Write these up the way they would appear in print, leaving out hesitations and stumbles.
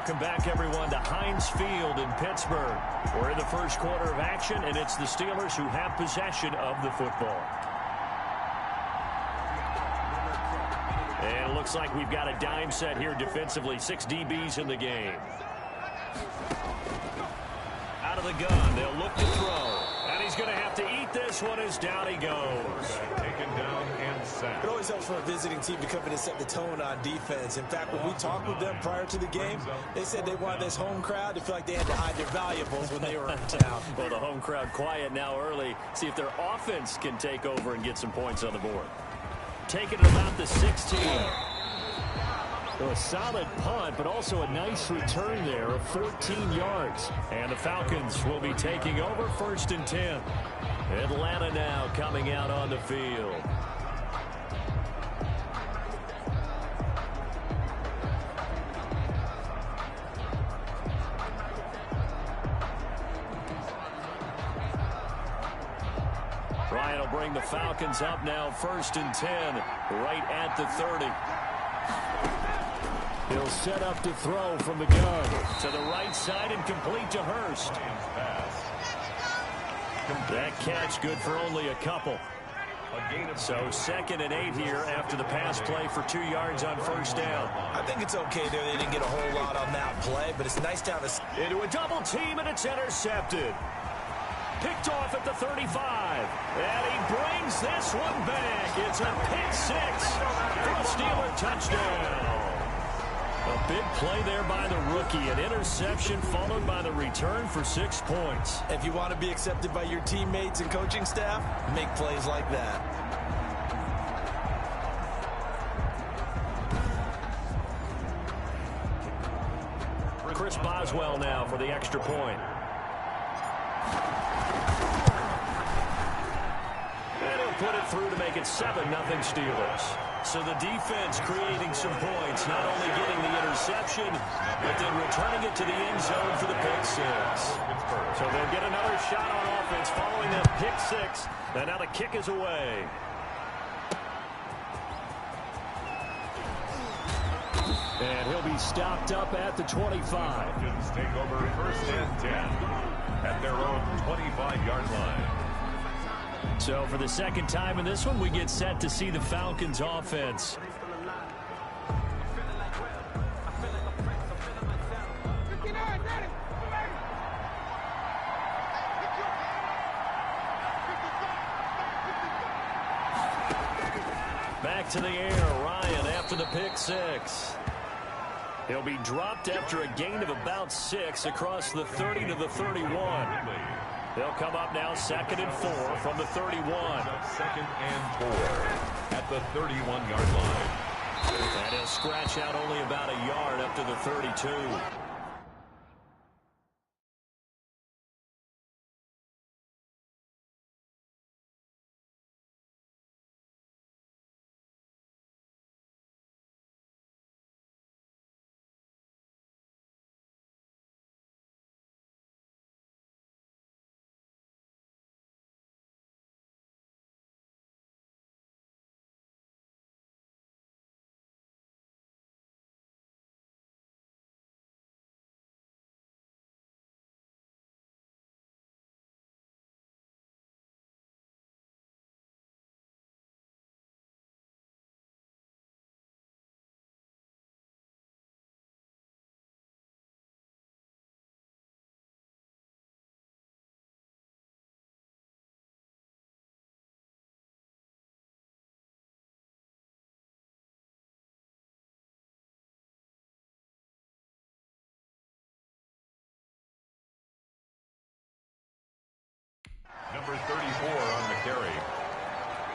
Welcome back, everyone, to Heinz Field in Pittsburgh. We're in the first quarter of action, and it's the Steelers who have possession of the football. And it looks like we've got a dime set here defensively. 6 DBs in the game. Out of the gun, they'll look to throw. And he's going to have to eat this one as down he goes. Taken down and sacked. It always helps for a visiting team to come in and set the tone on defense. In fact, when we talked with them prior to the game, they said they wanted this home crowd to feel like they had to hide their valuables when they were in town. Well, the home crowd quiet now early. See if their offense can take over and get some points on the board. Taking it about the 16. So a solid punt, but also a nice return there of 14 yards. And the Falcons will be taking over 1st and 10. Atlanta now coming out on the field. Ryan will bring the Falcons up now 1st and 10, right at the 30. He'll set up to throw from the gun. To the right side and complete to Hurst. That catch good for only a couple. So 2nd and 8 here after the pass play for 2 yards on 1st down. I think it's okay there. They didn't get a whole lot on that play, but it's nice to have a... Into a double team, and it's intercepted. Picked off at the 35. And he brings this one back. It's a pick 6 for a Steeler touchdown. A big play there by the rookie. An interception followed by the return for 6 points. If you want to be accepted by your teammates and coaching staff, make plays like that. Chris Boswell now for the extra point. And he'll put it through to make it 7-0 Steelers. So the defense creating some points, not only getting the interception, but then returning it to the end zone for the pick 6. So they'll get another shot on offense following that pick 6. And now the kick is away. And he'll be stopped up at the 25. Falcons take over 1st and 10 at their own 25-yard line. So for the 2nd time in this one, we get set to see the Falcons offense. Back to the air, Ryan after the pick 6. He'll be dropped after a gain of about 6 across the 30 to the 31. They'll come up now 2nd and 4 from the 31. 2nd and 4 at the 31-yard line. And he'll scratch out only about a yard up to the 32. Number 34 on the carry.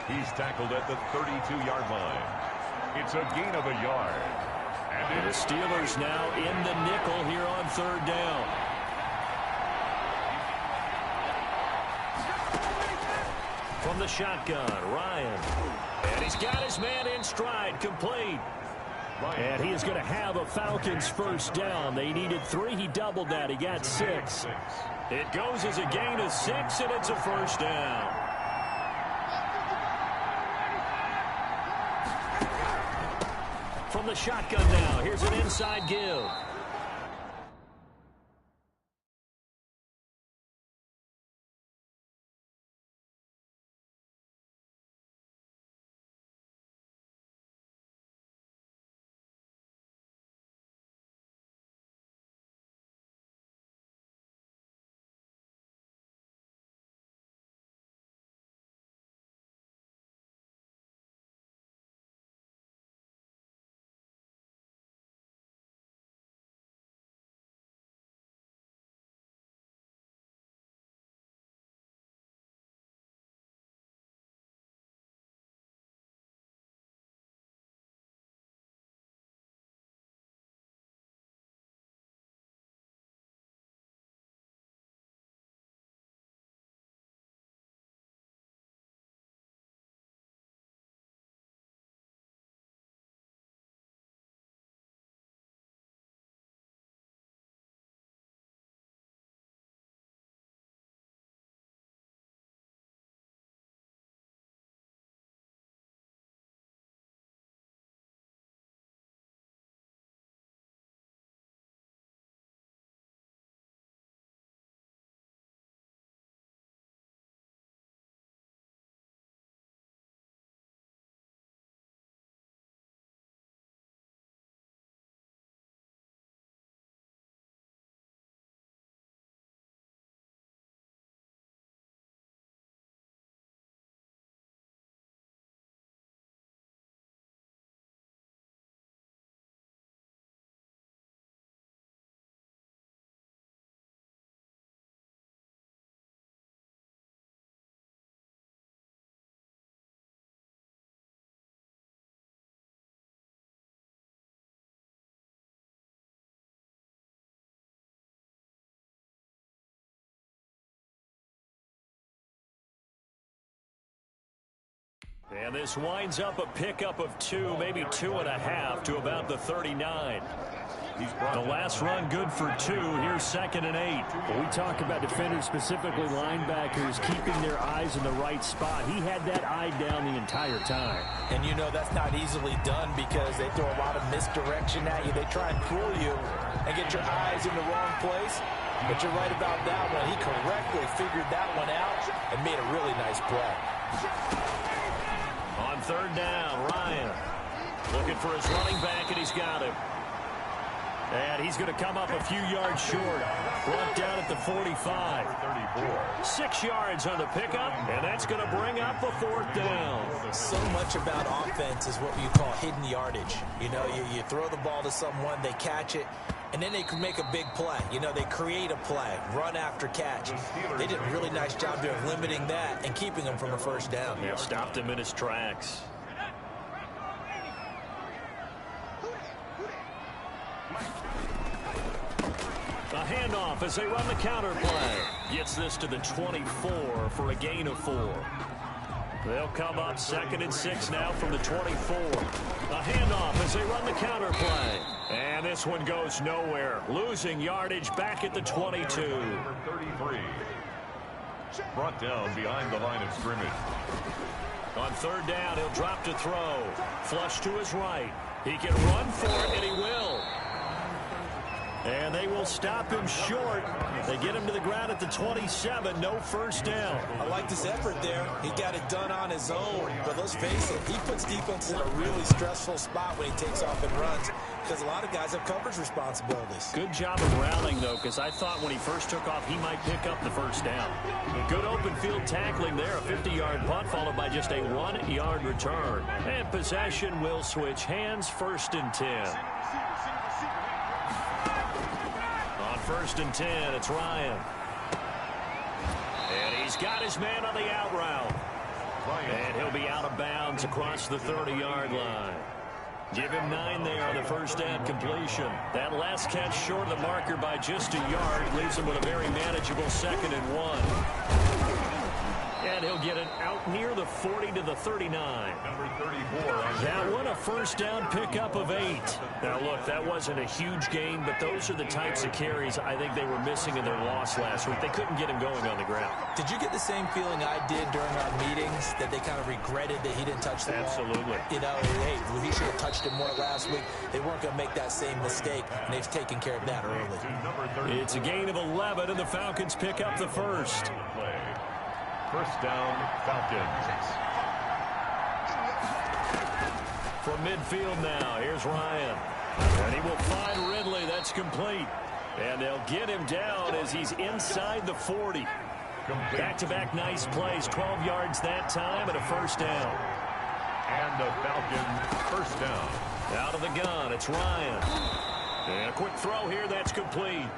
He's tackled at the 32-yard line. It's a gain of a yard. And the Steelers now in the nickel here on 3rd down. From the shotgun, Ryan. And he's got his man in stride, complete. And he is going to have a Falcons 1st down. They needed 3. He doubled that. He got 6. It goes as a gain of 6, and it's a 1st down. From the shotgun now, here's an inside give. And this winds up a pickup of 2, maybe 2.5 to about the 39. The last run good for 2. Here's 2nd and 8. When we talk about defenders, specifically linebackers, keeping their eyes in the right spot. He had that eye down the entire time. And you know that's not easily done because they throw a lot of misdirection at you. They try and fool you and get your eyes in the wrong place. But you're right about that one. He correctly figured that one out and made a really nice play. On 3rd down, Ryan looking for his running back, and he's got him. And he's going to come up a few yards short. Brought down at the 45. 6 yards on the pickup, and that's going to bring up the 4th down. So much about offense is what you call hidden yardage. You know, you throw the ball to someone, they catch it, and then they can make a big play. You know, they create a play, run after catch. They did a really nice job there of limiting that and keeping him from a 1st down. Yeah, stopped him in his tracks. A handoff as they run the counter play. Gets this to the 24 for a gain of 4. They'll come up 2nd and 6 now from the 24. A handoff as they run the counter play. And this one goes nowhere. Losing yardage back at the 22. Number 33. Brought down behind the line of scrimmage. On 3rd down, he'll drop to throw. Flush to his right. He can run for it, and he will. And they will stop him short. They get him to the ground at the 27. No 1st down. I like this effort there. He got it done on his own. But let's face it, he puts defense in a really stressful spot when he takes off and runs because a lot of guys have coverage responsibilities. Good job of rallying, though, because I thought when he first took off, he might pick up the 1st down. Good open field tackling there. A 50-yard punt followed by just a 1-yard return. And possession will switch hands. 1st and 10. 1st and 10, it's Ryan. And he's got his man on the out route. And he'll be out of bounds across the 30-yard line. Give him 9 there on the 1st down completion. That last catch short of the marker by just a yard leaves him with a very manageable 2nd and 1. And he'll get it out near the 40 to the 39. Number 34. That one a 1st down pickup of 8. Now, look, that wasn't a huge gain, but those are the types of carries I think they were missing in their loss last week. They couldn't get him going on the ground. Did you get the same feeling I did during our meetings, that they kind of regretted that he didn't touch the ball? Absolutely. You know, hey, he should have touched it more last week. They weren't going to make that same mistake, and they've taken care of that early. It's a gain of 11, and the Falcons pick up the 1st. 1st down, Falcons. From midfield now, here's Ryan. And he will find Ridley. That's complete. And they'll get him down as he's inside the 40. Back-to-back nice plays. 12 yards that time and a 1st down. And the Falcons 1st down. Out of the gun, it's Ryan. And a quick throw here, that's complete.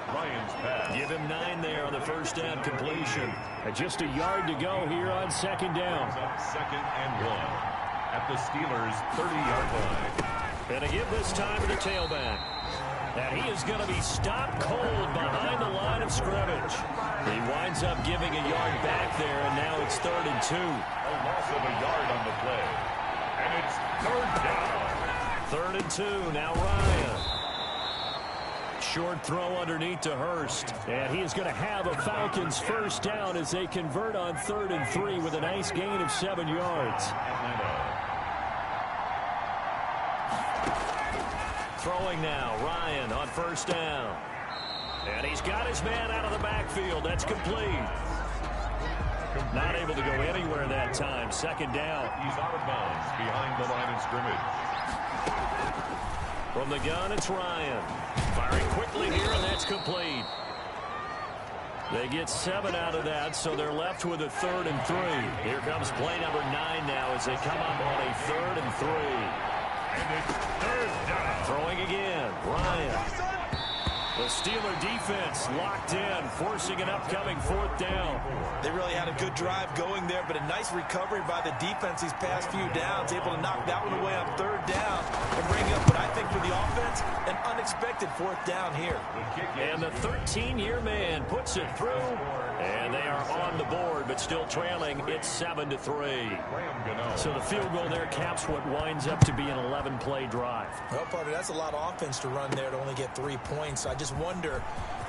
Ryan's pass. Give him 9 there on the 1st down completion. And just a yard to go here on 2nd down. 2nd and 1 at the Steelers' 30-yard line. And to give this time to the tailback. And he is going to be stopped cold behind the line of scrimmage. He winds up giving a yard back there, and now it's 3rd and 2. A loss of a yard on the play. And it's 3rd down. 3rd and 2, now Ryan. Short throw underneath to Hurst. And he is going to have a Falcons 1st down as they convert on 3rd and 3 with a nice gain of 7 yards. Throwing now, Ryan on 1st down. And he's got his man out of the backfield. That's complete. Not able to go anywhere that time. 2nd down. He's out of bounds behind the line of scrimmage. From the gun, it's Ryan. Firing quickly here, and that's complete. They get 7 out of that, so they're left with a 3rd and 3. Here comes play number 9 now as they come up on a 3rd and 3. And it's 3rd down. Throwing again, Ryan. The Steeler defense locked in, forcing an upcoming 4th down. They really had a good drive going there, but a nice recovery by the defense these past few downs, able to knock that one away on 3rd down and bring up what I think for the offense, an unexpected 4th down here. And the 13-year man puts it through, and they are on the board, but still trailing. It's 7-3. So the field goal there caps what winds up to be an 11-play drive. Well, partner, that's a lot of offense to run there to only get 3 points. So I just wonder,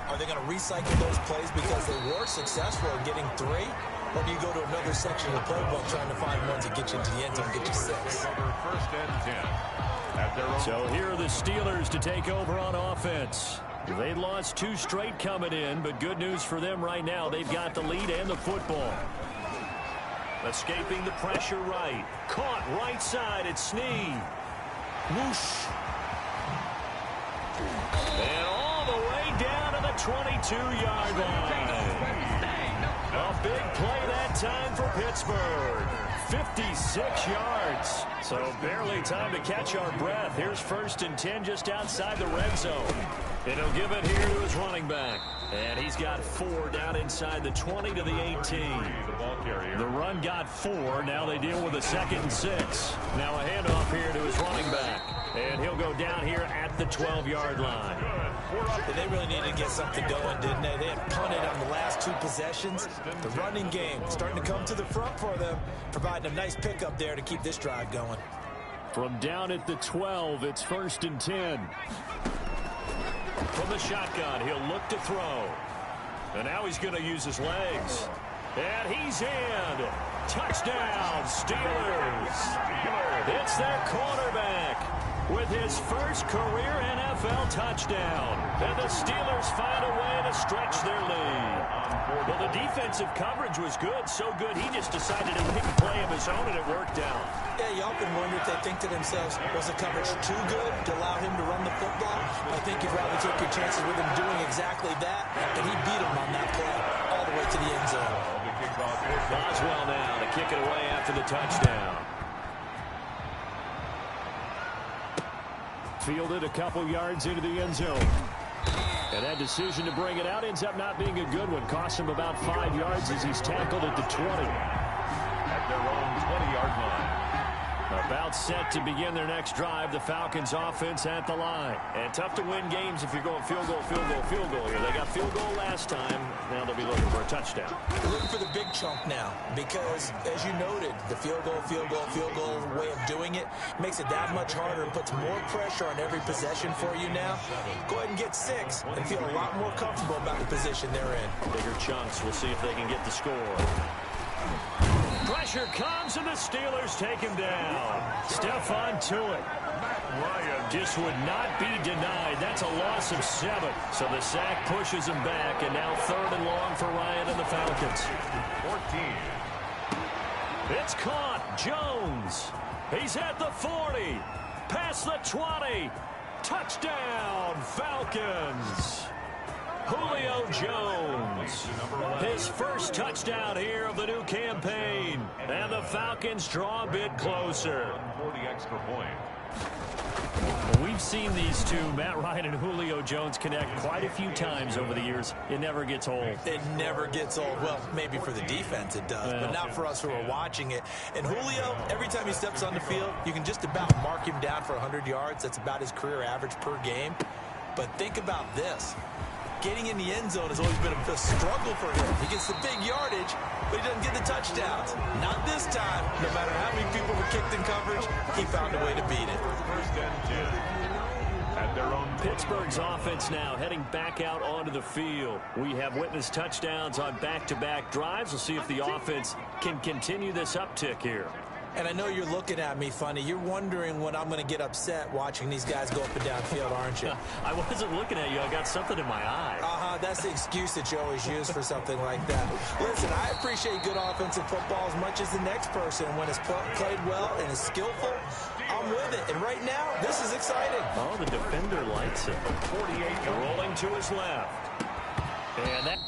are they going to recycle those plays because they were successful in getting 3? Or do you go to another section of the playbook trying to find ones that get you into the end zone and get you 6? First and 10. So here are the Steelers to take over on offense. They lost 2 straight coming in, but good news for them right now. They've got the lead and the football. Escaping the pressure right. Caught right side. It's Snead. Whoosh. And all the way down to the 22-yard line. A big play that time for Pittsburgh. 56 yards. So barely time to catch our breath. Here's 1st and 10 just outside the red zone. And he'll give it here to his running back. And he's got 4 down inside the 20 to the 18. The run got 4. Now they deal with a 2nd and 6. Now a handoff here to his running back. And he'll go down here at the 12-yard line. They really needed to get something going, didn't they? They had punted on the last 2 possessions. The running game starting to come to the front for them, providing a nice pickup there to keep this drive going. From down at the 12, it's 1st and 10. From the shotgun, he'll look to throw. And now he's going to use his legs. And he's in. Touchdown, Steelers. It's their quarterback with his first career NFL touchdown. And the Steelers find a way to stretch their lead. Well, the defensive coverage was good, so good he just decided to make a play of his own, and it worked out. Yeah, you often wonder if they think to themselves, was the coverage too good to allow him to run the football? I think you'd rather take your chances with him doing exactly that, and he beat him on that play all the way to the end zone. Boswell now to kick it away after the touchdown. Fielded a couple yards into the end zone. And that decision to bring it out ends up not being a good one. Cost him about 5 yards as he's tackled at the 20. At their own 20-yard line. About set to begin their next drive. The Falcons offense at the line. And tough to win games if you're going field goal, field goal, field goal here. They got field goal last time. Now they'll be looking for a touchdown. They're looking for the big chunk now because, as you noted, the field goal way of doing it makes it that much harder and puts more pressure on every possession for you now. Go ahead and get 6 and feel a lot more comfortable about the position they're in. Bigger chunks. We'll see if they can get the score. Pressure comes, and the Steelers take him down. Stephon Tuitt just would not be denied. That's a loss of 7. So the sack pushes him back, and now 3rd and long for Ryan and the Falcons. 14. It's caught. Jones. He's at the 40. Past the 20. Touchdown, Falcons. Julio Jones, his first touchdown here of the new campaign. And the Falcons draw a bit closer. 40 extra point. We've seen these two, Matt Ryan and Julio Jones, connect quite a few times over the years. It never gets old. It never gets old. Well, maybe for the defense it does, but not for us who are watching it. And Julio, every time he steps on the field, you can just about mark him down for 100 yards. That's about his career average per game. But think about this. Getting in the end zone has always been a struggle for him. He gets the big yardage, but he doesn't get the touchdowns. Not this time. No matter how many people were kicked in coverage, he found a way to beat it. First and 10. At their own Pittsburgh's offense now heading back out onto the field. We have witnessed touchdowns on back-to-back drives. We'll see if the offense can continue this uptick here. And I know you're looking at me funny. You're wondering when I'm going to get upset watching these guys go up and down field, aren't you? I wasn't looking at you. I got something in my eye. That's the excuse that you always use for something like that. Listen, I appreciate good offensive football as much as the next person. When it's played well and is skillful, I'm with it. And right now, this is exciting. Oh, the defender likes it. 48 rolling to his left. And that...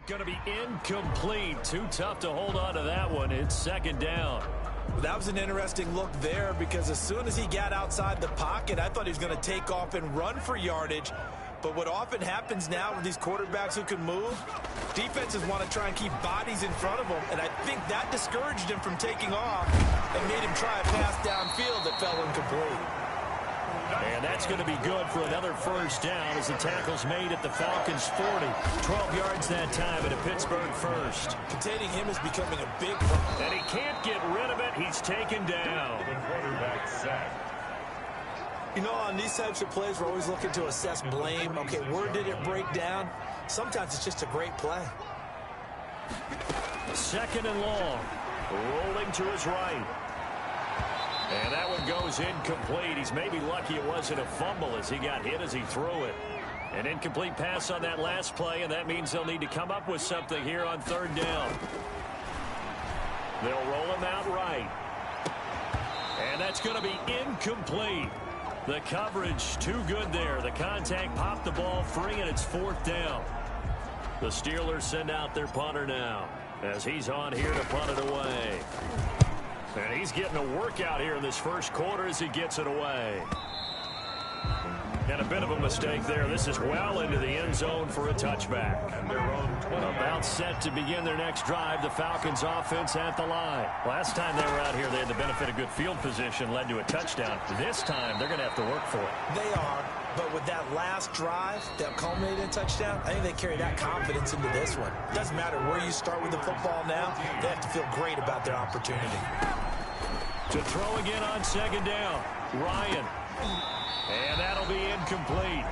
Going to be incomplete. Too tough to hold on to that one. It's second down. That was an interesting look there because as soon as he got outside the pocket, I thought he was going to take off and run for yardage. But what often happens now with these quarterbacks who can move, defenses want to try and keep bodies in front of them, and I think that discouraged him from taking off and made him try a pass downfield that fell incomplete. And that's going to be good for another first down as the tackle's made at the Falcons' 40. 12 yards that time at a Pittsburgh first. Containing him is becoming a big problem. And he can't get rid of it. He's taken down. The quarterback sacked. You know, on these types of plays, we're always looking to assess blame. Okay, where did it break down? Sometimes it's just a great play. Second and long. Rolling to his right. And that one goes incomplete. He's maybe lucky it wasn't a fumble as he got hit as he threw it. An incomplete pass on that last play, and that means they'll need to come up with something here on third down. They'll roll him out right. And that's going to be incomplete. The coverage too good there. The contact popped the ball free, and it's fourth down. The Steelers send out their punter now as he's on here to punt it away. And he's getting a workout here in this first quarter as he gets it away. And a bit of a mistake there. This is well into the end zone for a touchback. And they're on 20. About set to begin their next drive. The Falcons offense at the line. Last time they were out here, they had the benefit of good field position, led to a touchdown. This time, they're going to have to work for it. They are, but with that last drive that culminated in a touchdown, I think they carry that confidence into this one. Doesn't matter where you start with the football now, they have to feel great about their opportunity. To throw again on second down, Ryan. And that'll be incomplete.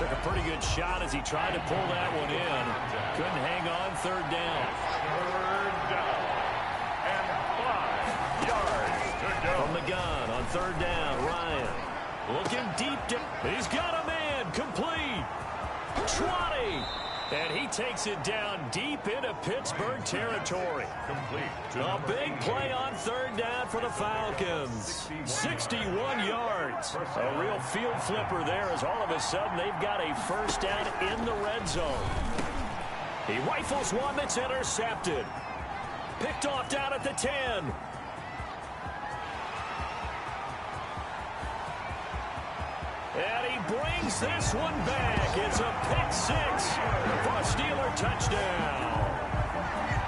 Took a pretty good shot as he tried to pull that one in. Couldn't hang on third down. Third down. And 5 yards to go. From the gun on third down, Ryan. Looking deep. He's got a man. Complete. 20. And he takes it down deep into Pittsburgh territory. Complete. A big play on third down for the Falcons. 61 yards. A real field flipper there as all of a sudden they've got a first down in the red zone. He rifles one that's intercepted. Picked off down at the 10. And he brings this one back. It's a pick six for a Steeler touchdown.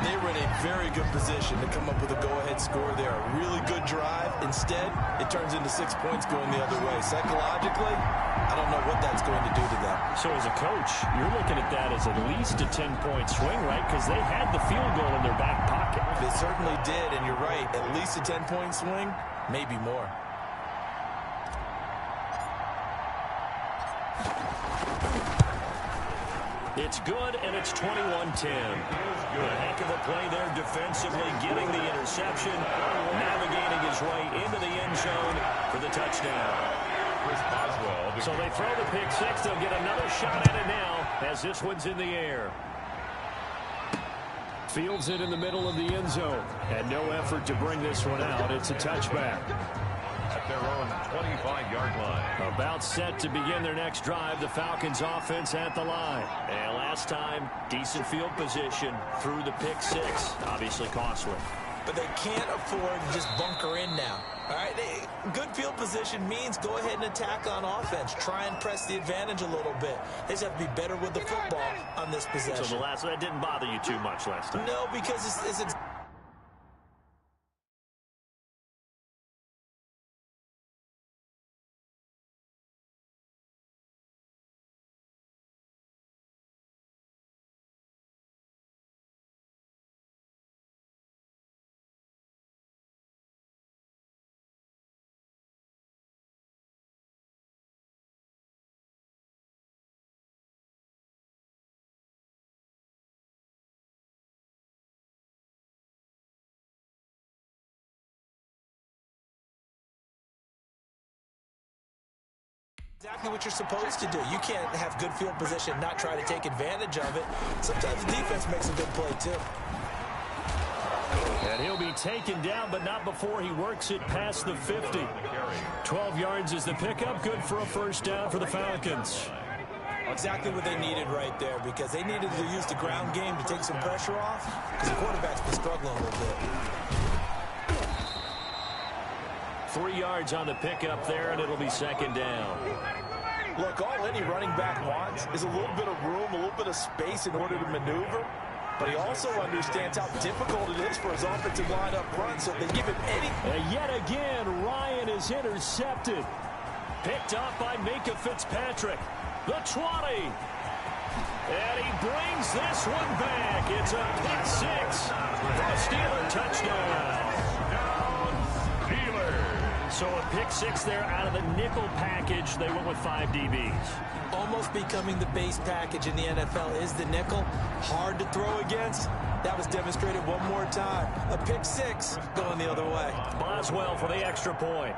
They were in a very good position to come up with a go-ahead score there. A really good drive. Instead, it turns into 6 points going the other way. Psychologically, I don't know what that's going to do to them. So as a coach, you're looking at that as at least a 10-point swing, right? Because they had the field goal in their back pocket. They certainly did, and you're right. At least a 10-point swing, maybe more. It's good, and it's 21-10. A heck of a play there defensively, getting the interception, navigating his way into the end zone for the touchdown. So they throw the pick six. They'll get another shot at it now as this one's in the air. Fields it in the middle of the end zone. And no effort to bring this one out. It's a touchback. At their own 25-yard line. About set to begin their next drive. The Falcons offense at the line. And last time, decent field position through the pick six. Obviously costly. But they can't afford to just bunker in now. All right, good field position means go ahead and attack on offense. Try and press the advantage a little bit. They just have to be better with the football on this possession. So that didn't bother you too much last time? No, because it's exactly what you're supposed to do. You can't have good field position, not try to take advantage of it. Sometimes the defense makes a good play, too. And he'll be taken down, but not before he works it past the 50. 12 yards is the pickup. Good for a first down for the Falcons. Exactly what they needed right there, because they needed to use the ground game to take some pressure off, because the quarterback's been struggling a little bit. 3 yards on the pickup there, and it'll be second down. Look, all any running back wants is a little bit of room, a little bit of space in order to maneuver. But he also understands how difficult it is for his offensive line up front, so if they give him any... And yet again, Ryan is intercepted. Picked off by Minka Fitzpatrick. The 20. And he brings this one back. It's a pick six for a Steeler touchdown. So a pick six there out of the nickel package. They went with 5 DBs. Almost becoming the base package in the NFL is the nickel. Hard to throw against. That was demonstrated one more time. A pick six going the other way. Boswell for the extra point.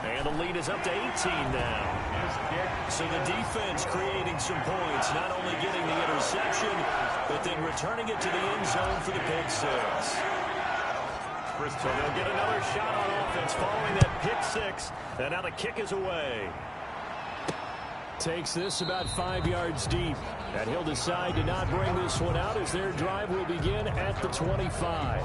And the lead is up to 18 now. So the defense creating some points, not only getting the interception, but then returning it to the end zone for the pick six. So they'll get another shot on offense following that pick six. And now the kick is away. Takes this about 5 yards deep. And he'll decide to not bring this one out as their drive will begin at the 25.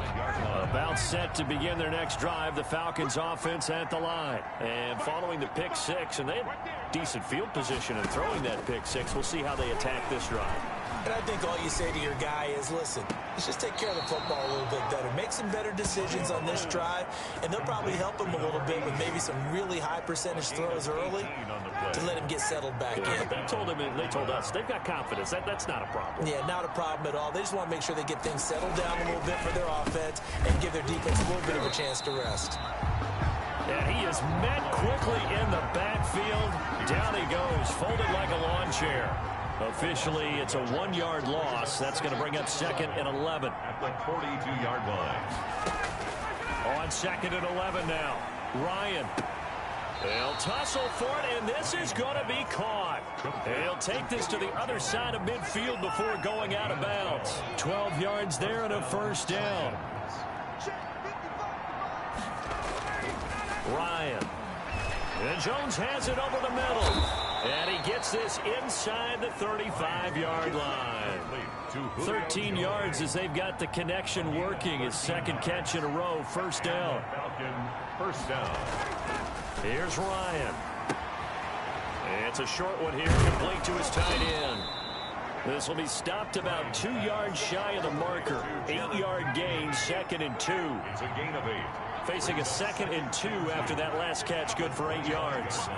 About set to begin their next drive, the Falcons offense at the line. And following the pick six, and they have decent field position in throwing that pick six. We'll see how they attack this drive. And I think all you say to your guy is, listen, let's just take care of the football a little bit better. Make some better decisions on this drive, and they'll probably help him a little bit with maybe some really high percentage throws early to let him get settled back in. They told him, and they told us, they've got confidence. That's not a problem. Yeah, not a problem at all. They just want to make sure they get things settled down a little bit for their offense and give their defense a little bit of a chance to rest. And he is met quickly in the backfield. Down he goes, folded like a lawn chair. Officially, it's a 1 yard loss. That's going to bring up second and 11. At the 42-yard line. On second and 11 now. Ryan. They'll tussle for it, and this is going to be caught. He'll take this to the other side of midfield before going out of bounds. 12 yards there and a first down. Ryan. And Jones has it over the middle. And he gets this inside the 35-yard line. 13 yards as they've got the connection working. His second catch in a row. First down. First down. Here's Ryan. It's a short one here, complete to his tight end. This will be stopped about 2 yards shy of the marker. 8-yard gain, second and 2. It's a gain of 8. Facing a second and 2 after that last catch, good for 8 yards.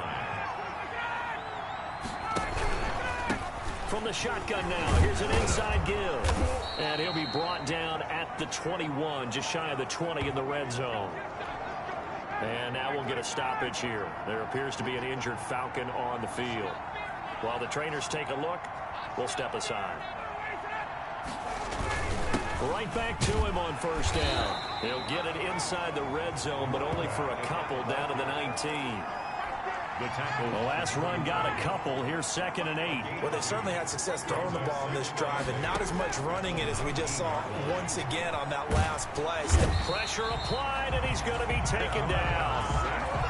From the shotgun now, here's an inside give. And he'll be brought down at the 21, just shy of the 20 in the red zone. And now we'll get a stoppage here. There appears to be an injured Falcon on the field. While the trainers take a look, we'll step aside. Right back to him on first down. He'll get it inside the red zone, but only for a couple down to the 19. The tackle. The last run got a couple. Here's second and 8. Well, they certainly had success throwing the ball on this drive, and not as much running it as we just saw once again on that last play. Pressure applied, and he's going to be taken down.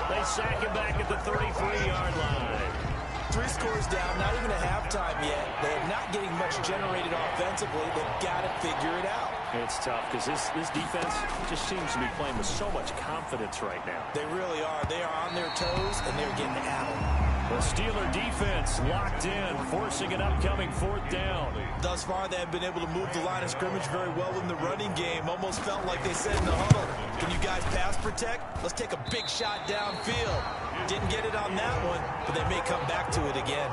They sack him back at the 33-yard line. 3 scores down, not even at halftime yet. They're not getting much generated offensively. They've got to figure it out. It's tough because this defense just seems to be playing with so much confidence right now. They really are. They are on their toes, and they're getting at them. The Steeler defense locked in, forcing an upcoming fourth down. Thus far, they have been able to move the line of scrimmage very well in the running game. Almost felt like they said in the huddle, can you guys pass protect? Let's take a big shot downfield. Didn't get it on that one, but they may come back to it again.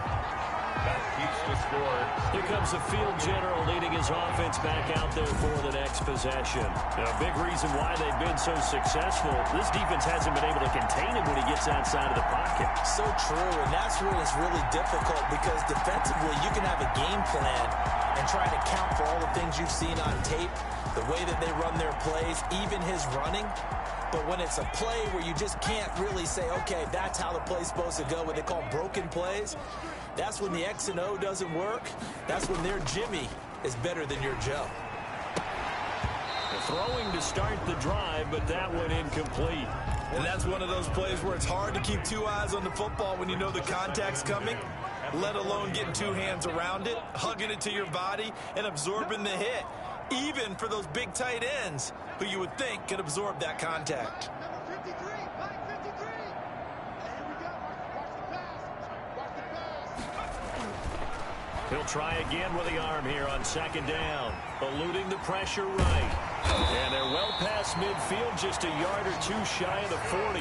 That keeps the score. Here comes the field general leading his offense back out there for the next possession. A big reason why they've been so successful, this defense hasn't been able to contain him when he gets outside of the pocket. So true, and that's when it's really difficult because defensively you can have a game plan and try to count for all the things you've seen on tape, the way that they run their plays, even his running. But when it's a play where you just can't really say, okay, that's how the play's supposed to go, what they call broken plays, that's when the X and O doesn't work. That's when their Jimmy is better than your Joe. Throwing to start the drive, but that one incomplete. And that's one of those plays where it's hard to keep two eyes on the football when you know the contact's coming, let alone getting two hands around it, hugging it to your body, and absorbing the hit, even for those big tight ends who you would think could absorb that contact. He'll try again with the arm here on second down, eluding the pressure right. And they're well past midfield, just a yard or two shy of the 40.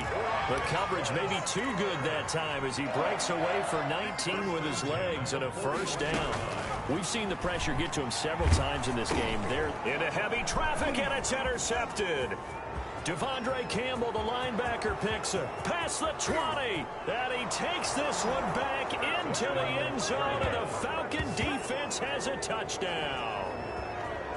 The coverage may be too good that time as he breaks away for 19 with his legs and a first down. We've seen the pressure get to him several times in this game. They're into heavy traffic, and it's intercepted. Devondre Campbell, the linebacker, picks it past the 20. And he takes this one back into the end zone, and the Falcon defense has a touchdown.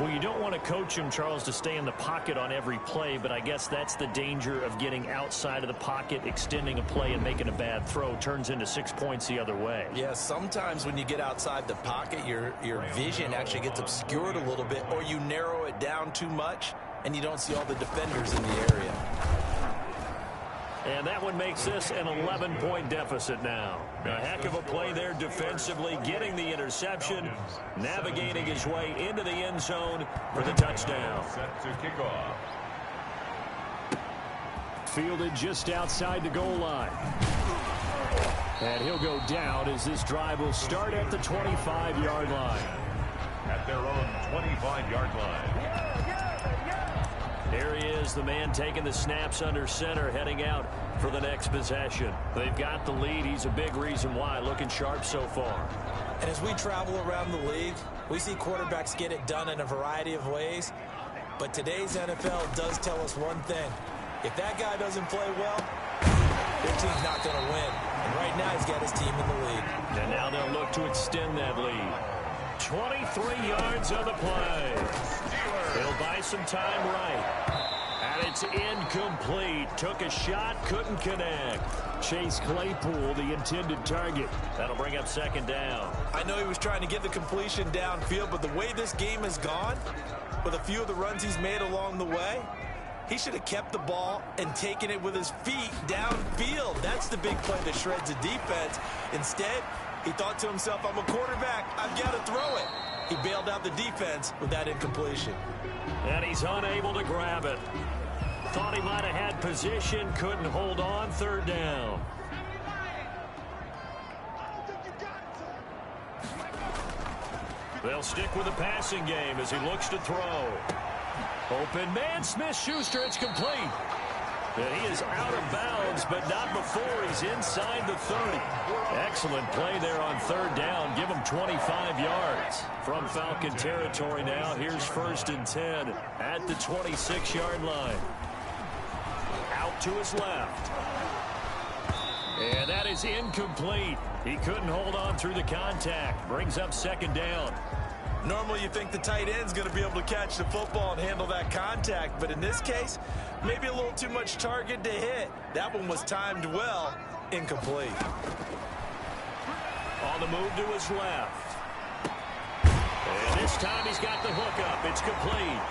Well, you don't want to coach him, Charles, to stay in the pocket on every play, but I guess that's the danger of getting outside of the pocket, extending a play, and making a bad throw. Turns into 6 points the other way. Yeah, sometimes when you get outside the pocket, your vision actually gets obscured a little bit, or you narrow it down too much, and you don't see all the defenders in the area. And that one makes this an 11-point deficit now. A heck of a play there defensively, getting the interception, navigating his way into the end zone for the touchdown. Set to kick off. Fielded just outside the goal line. And he'll go down as this drive will start at the 25-yard line. At their own 25-yard line. Here he is, the man taking the snaps under center, heading out for the next possession. They've got the lead. He's a big reason why. Looking sharp so far. And as we travel around the league, we see quarterbacks get it done in a variety of ways. But today's NFL does tell us one thing. If that guy doesn't play well, their team's not going to win. And right now, he's got his team in the lead. And now they'll look to extend that lead. 23 yards on the play. He'll buy some time right. And it's incomplete. Took a shot, couldn't connect. Chase Claypool, the intended target. That'll bring up second down. I know he was trying to get the completion downfield, but the way this game has gone, with a few of the runs he's made along the way, he should have kept the ball and taken it with his feet downfield. That's the big play that shreds the defense. Instead, he thought to himself, I'm a quarterback, I've got to throw it. He bailed out the defense with that incompletion. And he's unable to grab it. Thought he might have had position, couldn't hold on, third down. They'll stick with the passing game as he looks to throw. Open man, Smith-Schuster, it's complete. And he is out of bounds, but not before he's inside the 30. Excellent play there on third down. Give him 25 yards. From Falcon territory now, here's 1st and 10 at the 26-yard line. Out to his left. And that is incomplete. He couldn't hold on through the contact. Brings up second down. Normally you think the tight end's going to be able to catch the football and handle that contact, but in this case, maybe a little too much target to hit. That one was timed well, incomplete. On the move to his left. And this time he's got the hook up. It's complete.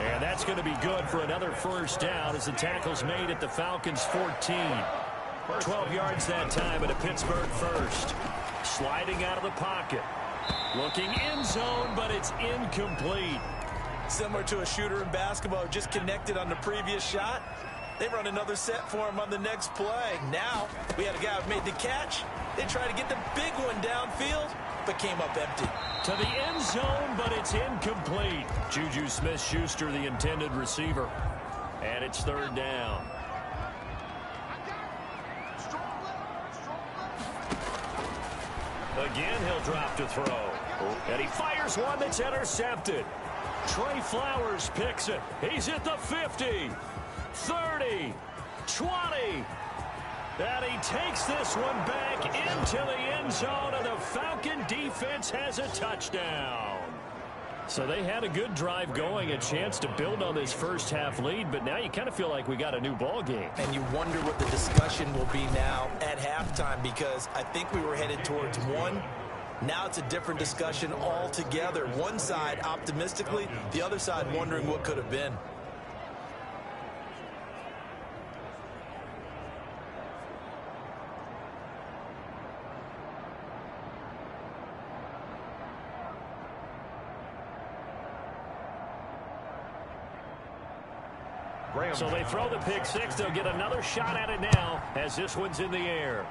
And that's going to be good for another first down as the tackle's made at the Falcons' 14. 12 yards that time at a Pittsburgh first. Sliding out of the pocket. Looking end zone, but it's incomplete. Similar to a shooter in basketball, just connected on the previous shot. They run another set for him on the next play. Now, we had a guy who made the catch. They tried to get the big one downfield, but came up empty. To the end zone, but it's incomplete. Juju Smith-Schuster, the intended receiver. And it's third down. Again, he'll drop to throw. And he fires one that's intercepted. Trey Flowers picks it. He's at the 50, 30, 20. And he takes this one back into the end zone, and the Falcon defense has a touchdown. So they had a good drive going, a chance to build on this first half lead, but now you kind of feel like we got a new ball game. And you wonder what the discussion will be now at halftime, because I think we were headed towards one. Now it's a different discussion altogether. One side optimistically, the other side wondering what could have been. So they throw the pick six. They'll get another shot at it now as this one's in the air.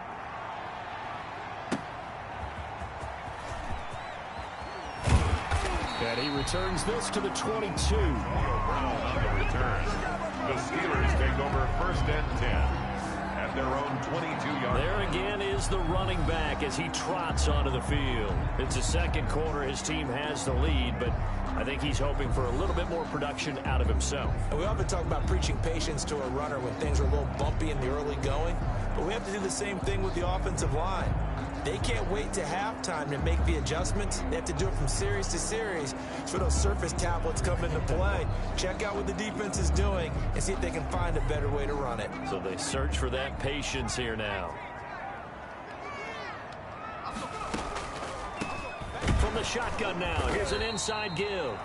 And he returns this to the 22. Brown on the return. The Steelers take over 1st and 10 at their own 22-yard. There again is the running back as he trots onto the field. It's the second quarter. His team has the lead, but I think he's hoping for a little bit more production out of himself. And we often talk about preaching patience to a runner when things are a little bumpy in the early going, but we have to do the same thing with the offensive line. They can't wait to halftime to make the adjustments. They have to do it from series to series. So those surface tablets come into play. Check out what the defense is doing and see if they can find a better way to run it. So they search for that patience here now. From the shotgun now, here's an inside give.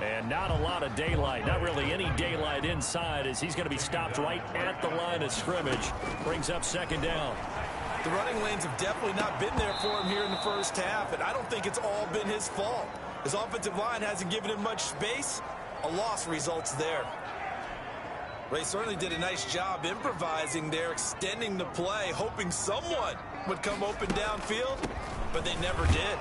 And not a lot of daylight, not really any daylight inside as he's going to be stopped right at the line of scrimmage. Brings up 2nd down. The running lanes have definitely not been there for him here in the first half, and I don't think it's all been his fault. His offensive line hasn't given him much space. A loss results there. Well, he certainly did a nice job improvising there, extending the play, hoping someone would come open downfield, but they never did.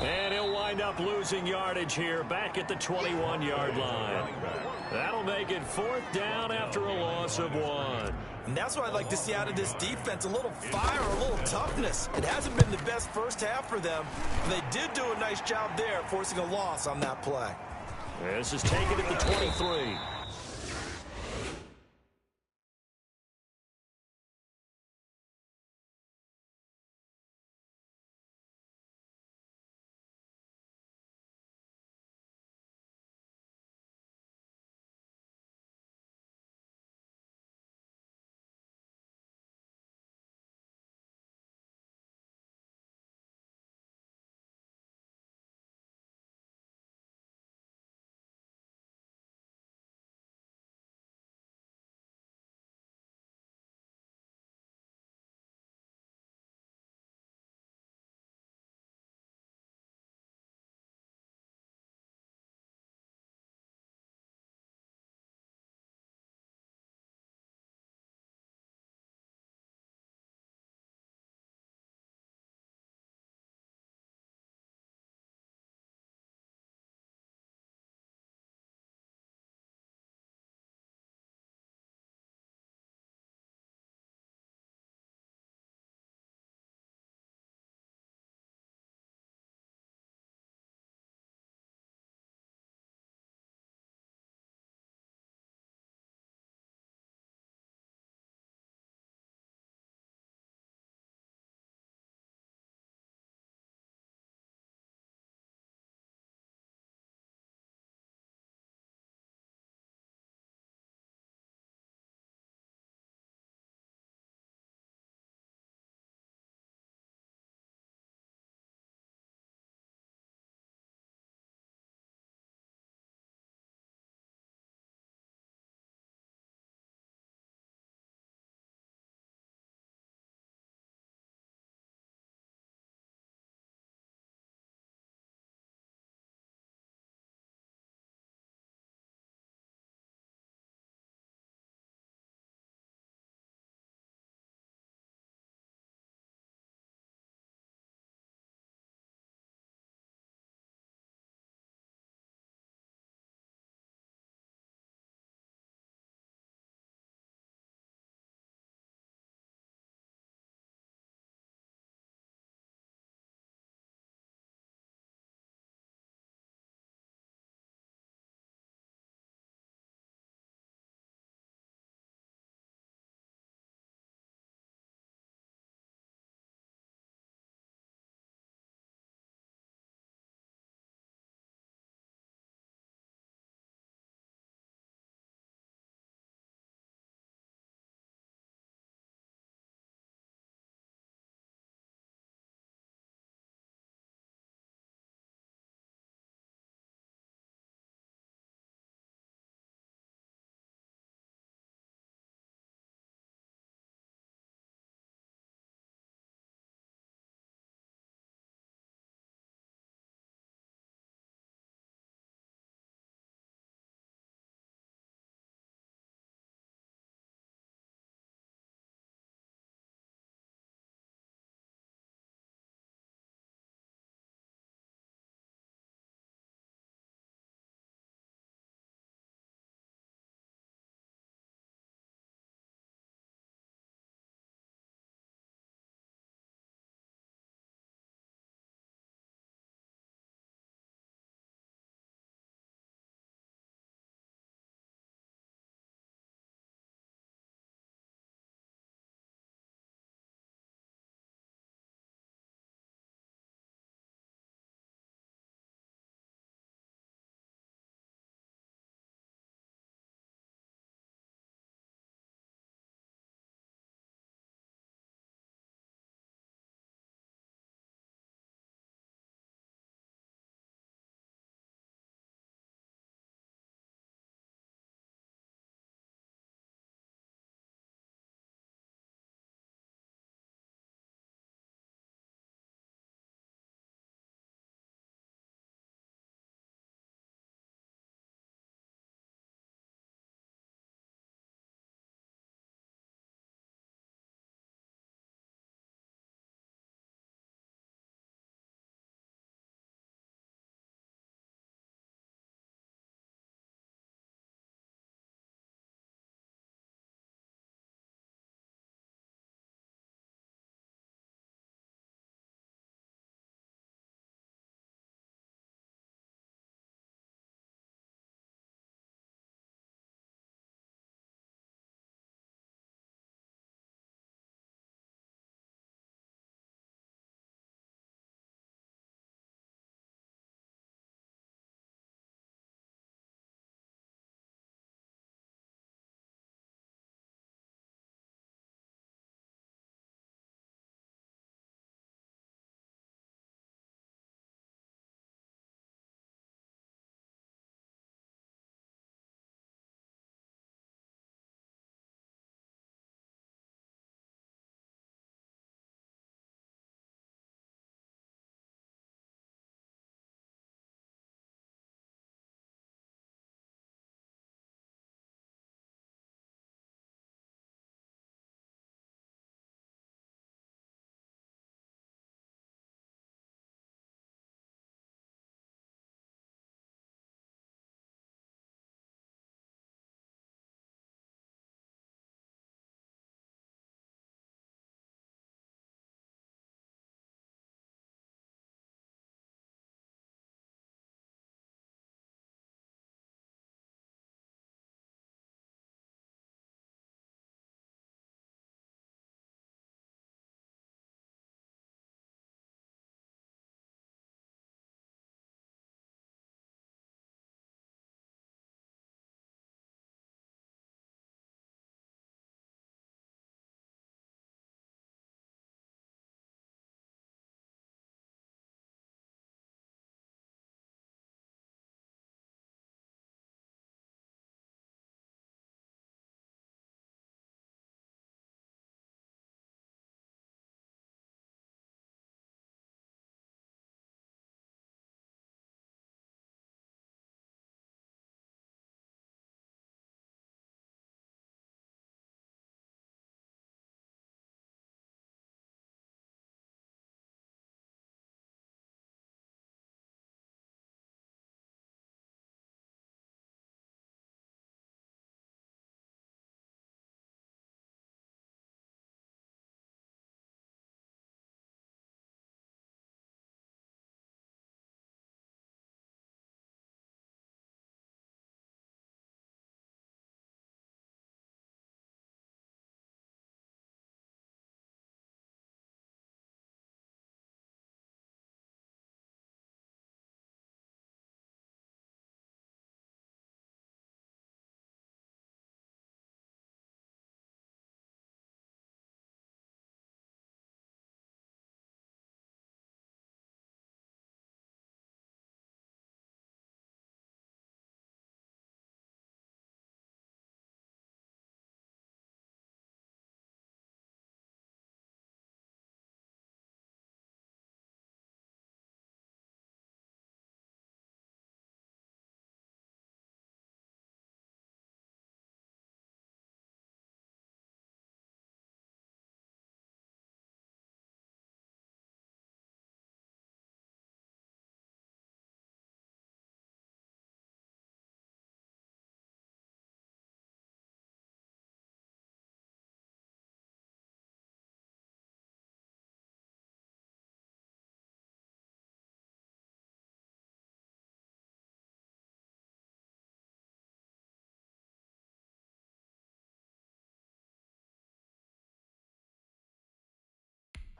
And he'll wind up losing yardage here back at the 21-yard line. That'll make it 4th down after a loss of 1. And that's what I'd like to see out of this defense, a little fire, a little toughness. It hasn't been the best first half for them. They did do a nice job there, forcing a loss on that play. This is taken at the 23.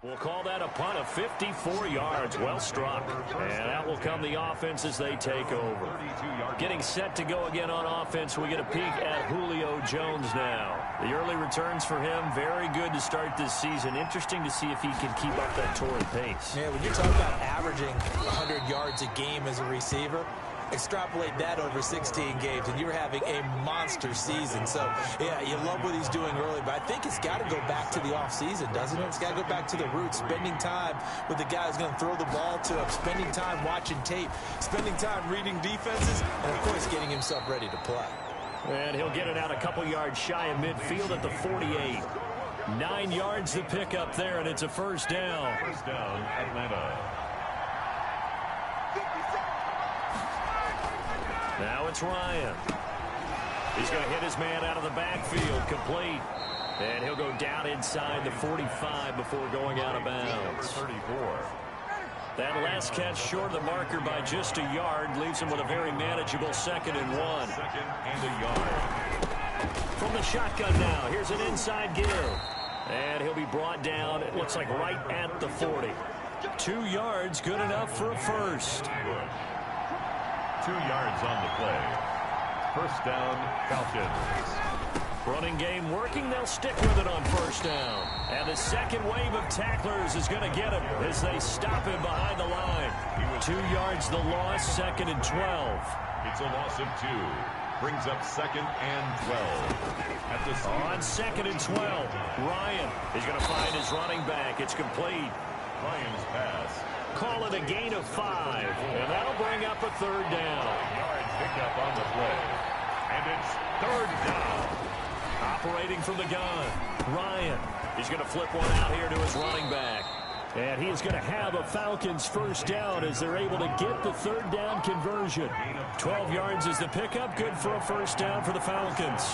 We'll call that a punt of 54 yards. Well struck. And out will come the offense as they take over. Getting set to go again on offense, we get a peek at Julio Jones now. The early returns for him, very good to start this season. Interesting to see if he can keep up that torrid pace. Yeah, when you're talking about averaging 100 yards a game as a receiver, extrapolate that over 16 games, and you're having a monster season. So, yeah, you love what he's doing early, but I think it's got to go back to the offseason, doesn't it? It's got to go back to the roots, spending time with the guy who's going to throw the ball to him, spending time watching tape, spending time reading defenses, and, of course, getting himself ready to play. And he'll get it out a couple yards shy of midfield at the 48. 9 yards to pick up there, and it's a first down. First down, Atlanta. Now it's Ryan. He's going to hit his man out of the backfield, complete. And he'll go down inside the 45 before going out of bounds. 34. That last catch short of the marker by just a yard leaves him with a very manageable 2nd and 1. Second and a yard. From the shotgun now, here's an inside give. And he'll be brought down, it looks like right at the 40. 2 yards, good enough for a first. 2 yards on the play. First down, Falcons. Running game working. They'll stick with it on first down. And the second wave of tacklers is going to get him as they stop him behind the line. 2 yards the loss, 2nd and 12. It's a loss of 2. Brings up 2nd and 12. At the on 2nd and 12, Ryan is going to find his running back. It's complete. Ryan's pass. Call it a gain of 5. And that'll bring up a 3rd down. Yards picked up on the play. And it's 3rd down. Operating from the gun, Ryan. He's going to flip one out here to his running back. And he is going to have a Falcons first down as they're able to get the 3rd down conversion. 12 yards is the pickup. Good for a first down for the Falcons.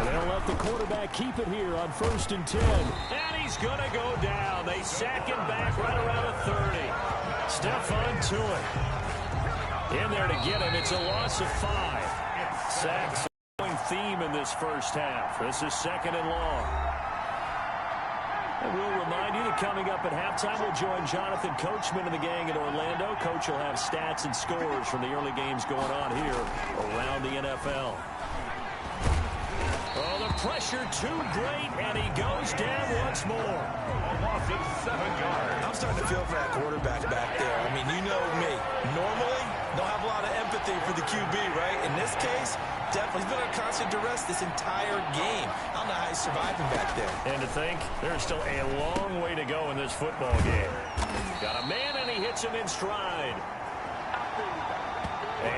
And they'll let the quarterback keep it here on 1st and 10. And he's going to go down. They sack him back right around the 30. Stephon Tuitt in there to get him. It's a loss of 5. Sacks a theme in this first half. This is 2nd and long. And we'll remind you that coming up at halftime, we'll join Jonathan Coachman and the gang in Orlando. Coach will have stats and scores from the early games going on here around the NFL. Oh, the pressure too great, and he goes down once more. A loss of 7 yards. I'm starting to feel for that quarterback back there. I mean, you know me. Normally, don't have a lot of empathy for the QB, right? In this case, definitely he's been under constant duress this entire game. I don't know how he's surviving back there. And to think, there's still a long way to go in this football game. Got a man, and he hits him in stride.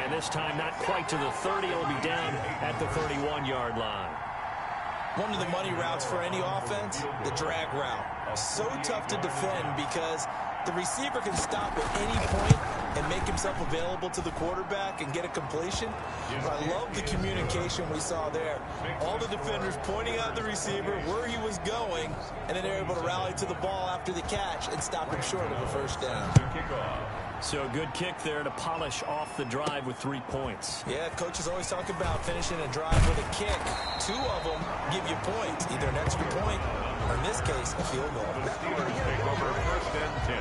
And this time, not quite to the 30. It'll be down at the 31-yard line. One of the money routes for any offense, the drag route. So tough to defend because the receiver can stop at any point and make himself available to the quarterback and get a completion. But I love the communication we saw there. All the defenders pointing out the receiver, where he was going, and then they're able to rally to the ball after the catch and stop him short of a first down. So a good kick there to polish off the drive with 3 points. Yeah, coaches always talk about finishing a drive with a kick. 2 of them give you points, either an extra point or, in this case, a field goal. The Steelers take over 1st and 10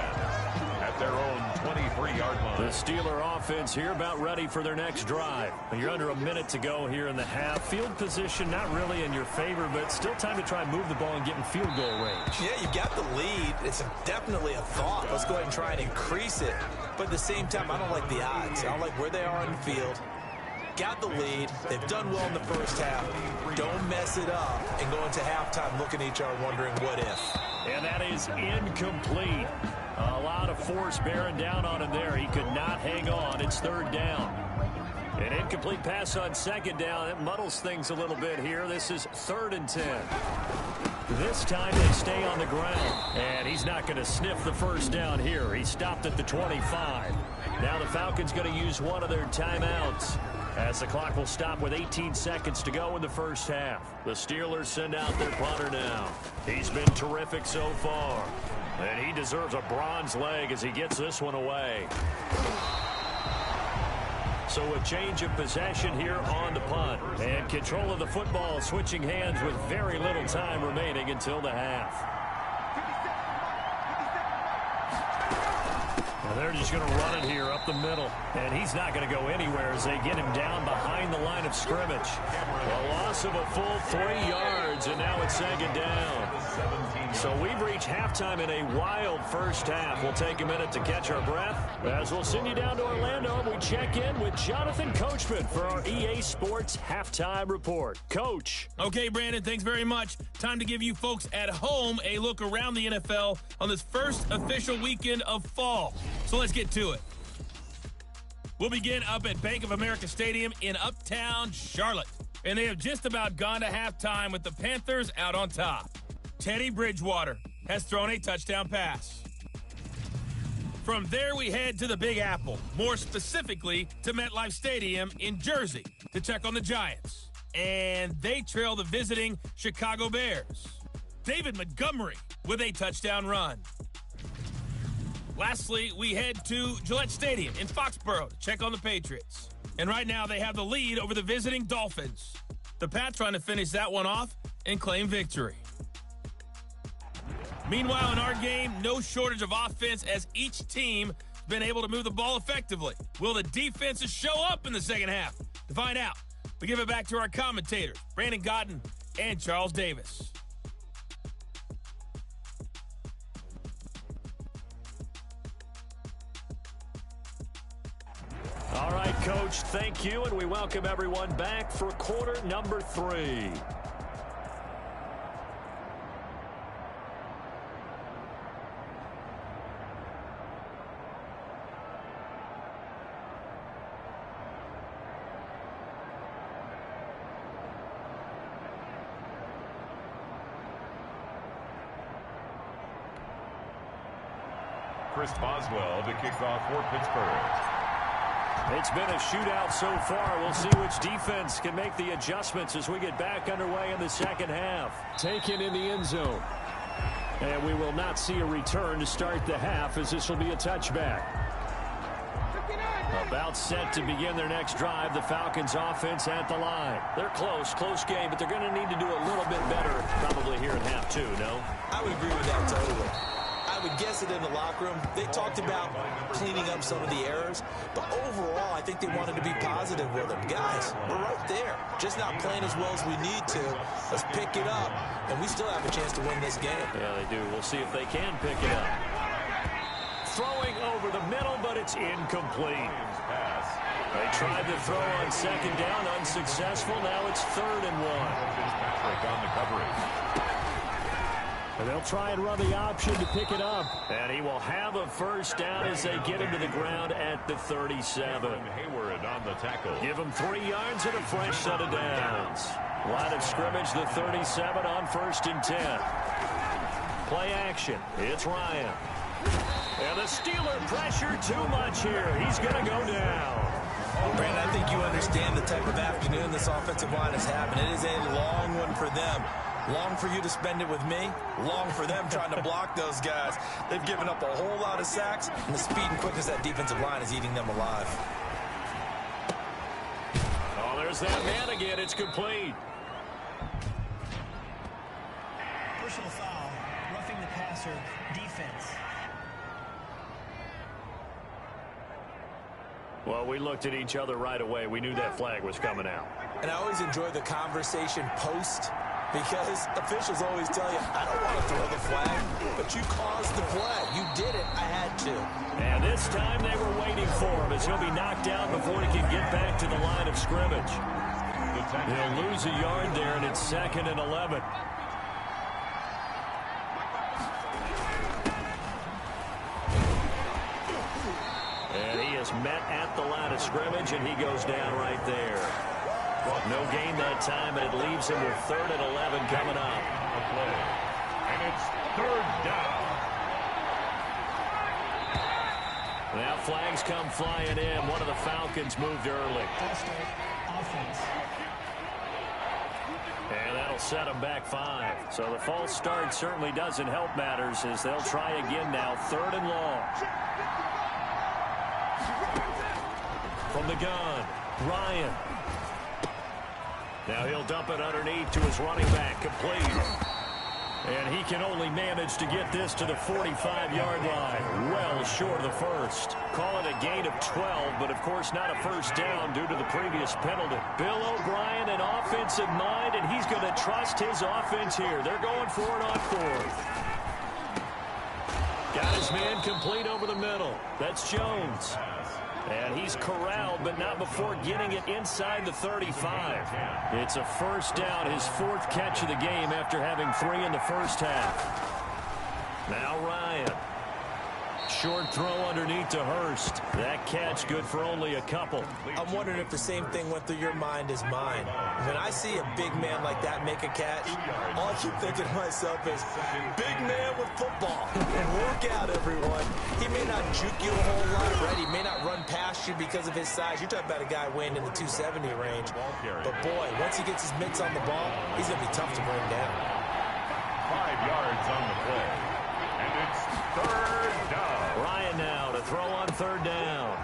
at their own 23-yard line. The Steeler offense here about ready for their next drive. You're under a minute to go here in the half. Field position not really in your favor, but still time to try and move the ball and get in field goal range. Yeah, you got the lead. It's definitely a thought. Let's go ahead and try and increase it. But at the same time, I don't like the odds. I don't like where they are on the field. Got the lead. They've done well in the first half. Don't mess it up and go into halftime looking at each other wondering what if. And that is incomplete. A lot of force bearing down on him there. He could not hang on. It's 3rd down. An incomplete pass on 2nd down. It muddles things a little bit here. This is 3rd and 10. This time they stay on the ground. And he's not going to sniff the first down here. He stopped at the 25. Now the Falcons going to use one of their timeouts, as the clock will stop with 18 seconds to go in the first half. The Steelers send out their punter now. He's been terrific so far. And he deserves a bronze leg as he gets this one away. So a change of possession here on the punt. And control of the football switching hands with very little time remaining until the half. Now they're just going to run it here up the middle. And he's not going to go anywhere as they get him down behind the line of scrimmage. A loss of a full 3 yards, and now it's second down. So we've reached halftime in a wild first half. We'll take a minute to catch our breath as we'll send you down to Orlando. We check in with Jonathan Coachman for our EA Sports Halftime Report. Coach. Okay, Brandon, thanks very much. Time to give you folks at home a look around the NFL on this first official weekend of fall. So let's get to it. We'll begin up at Bank of America Stadium in Uptown Charlotte. And they have just about gone to halftime with the Panthers out on top. Teddy Bridgewater has thrown a touchdown pass. From there, we head to the Big Apple, more specifically to MetLife Stadium in Jersey to check on the Giants. And they trail the visiting Chicago Bears. David Montgomery with a touchdown run. Lastly, we head to Gillette Stadium in Foxborough to check on the Patriots. And right now, they have the lead over the visiting Dolphins. The Pats trying to finish that one off and claim victory. Meanwhile, in our game, no shortage of offense as each team has been able to move the ball effectively. Will the defenses show up in the second half? To find out, we give it back to our commentators, Brandon Godden and Charles Davis. All right, Coach, thank you, and we welcome everyone back for quarter number 3. Chris Boswell to kick off for Pittsburgh. It's been a shootout so far. We'll see which defense can make the adjustments as we get back underway in the second half. Taken in the end zone. And we will not see a return to start the half as this will be a touchback. About set to begin their next drive, the Falcons offense at the line. They're close game, but they're going to need to do a little bit better probably here in half 2, no? I would agree with that totally. I would guess it in the locker room. They talked about cleaning up some of the errors, but overall, I think they wanted to be positive with them. Guys, we're right there. Just not playing as well as we need to. Let's pick it up, and we still have a chance to win this game. Yeah, they do. We'll see if they can pick it up. Throwing over the middle, but it's incomplete. They tried to throw on second down, unsuccessful. Now it's 3rd and 1. Fitzpatrick on the coverage. And they'll try and run the option to pick it up. And he will have a first down as they get him to the ground at the 37. Hayward on the tackle. Give him 3 yards and a fresh set of downs. Line of scrimmage, the 37 on 1st and 10. Play action. It's Ryan. And the Steeler pressure too much here. He's going to go down. Brandon, I think you understand the type of afternoon this offensive line is having. It is a long one for them. Long for you to spend it with me. Long for them trying to block those guys. They've given up a whole lot of sacks, and the speed and quickness of that defensive line is eating them alive. Oh, there's that man again. It's complete. Personal foul, roughing the passer, defense. Well, we looked at each other right away. We knew that flag was coming out. And I always enjoy the conversation post, because officials always tell you, I don't want to throw the flag, but you caused the play. You did it. I had to. And this time they were waiting for him as he'll be knocked down before he can get back to the line of scrimmage. He'll lose a yard there, and it's 2nd and 11. And he is met at the line of scrimmage, and he goes down right there. No gain that time, and it leaves him with 3rd and 11 coming up. And it's 3rd down. Now flags come flying in. One of the Falcons moved early. Offense. And that'll set them back 5. So the false start certainly doesn't help matters as they'll try again now. 3rd and long. From the gun, Ryan. Now he'll dump it underneath to his running back, complete. And he can only manage to get this to the 45-yard line, well short of the first. Call it a gain of 12, but of course not a first down due to the previous penalty. Bill O'Brien, an offensive mind, and he's going to trust his offense here. They're going for it on fourth. Got his man complete over the middle. That's Jones. And he's corralled, but not before getting it inside the 35. It's a first down, his fourth catch of the game after having 3 in the first half. Now Ryan. Short throw underneath to Hurst. That catch good for only a couple. I'm wondering if the same thing went through your mind as mine. When I see a big man like that make a catch, all I keep thinking to myself is, big man with football. Work out, everyone. He may not juke you a whole lot, right? He may not run past you because of his size. You're talking about a guy weighing in the 270 range. But, boy, once he gets his mitts on the ball, he's going to be tough to bring down. 5 yards on the play. And it's third down. Ryan now to throw on third down.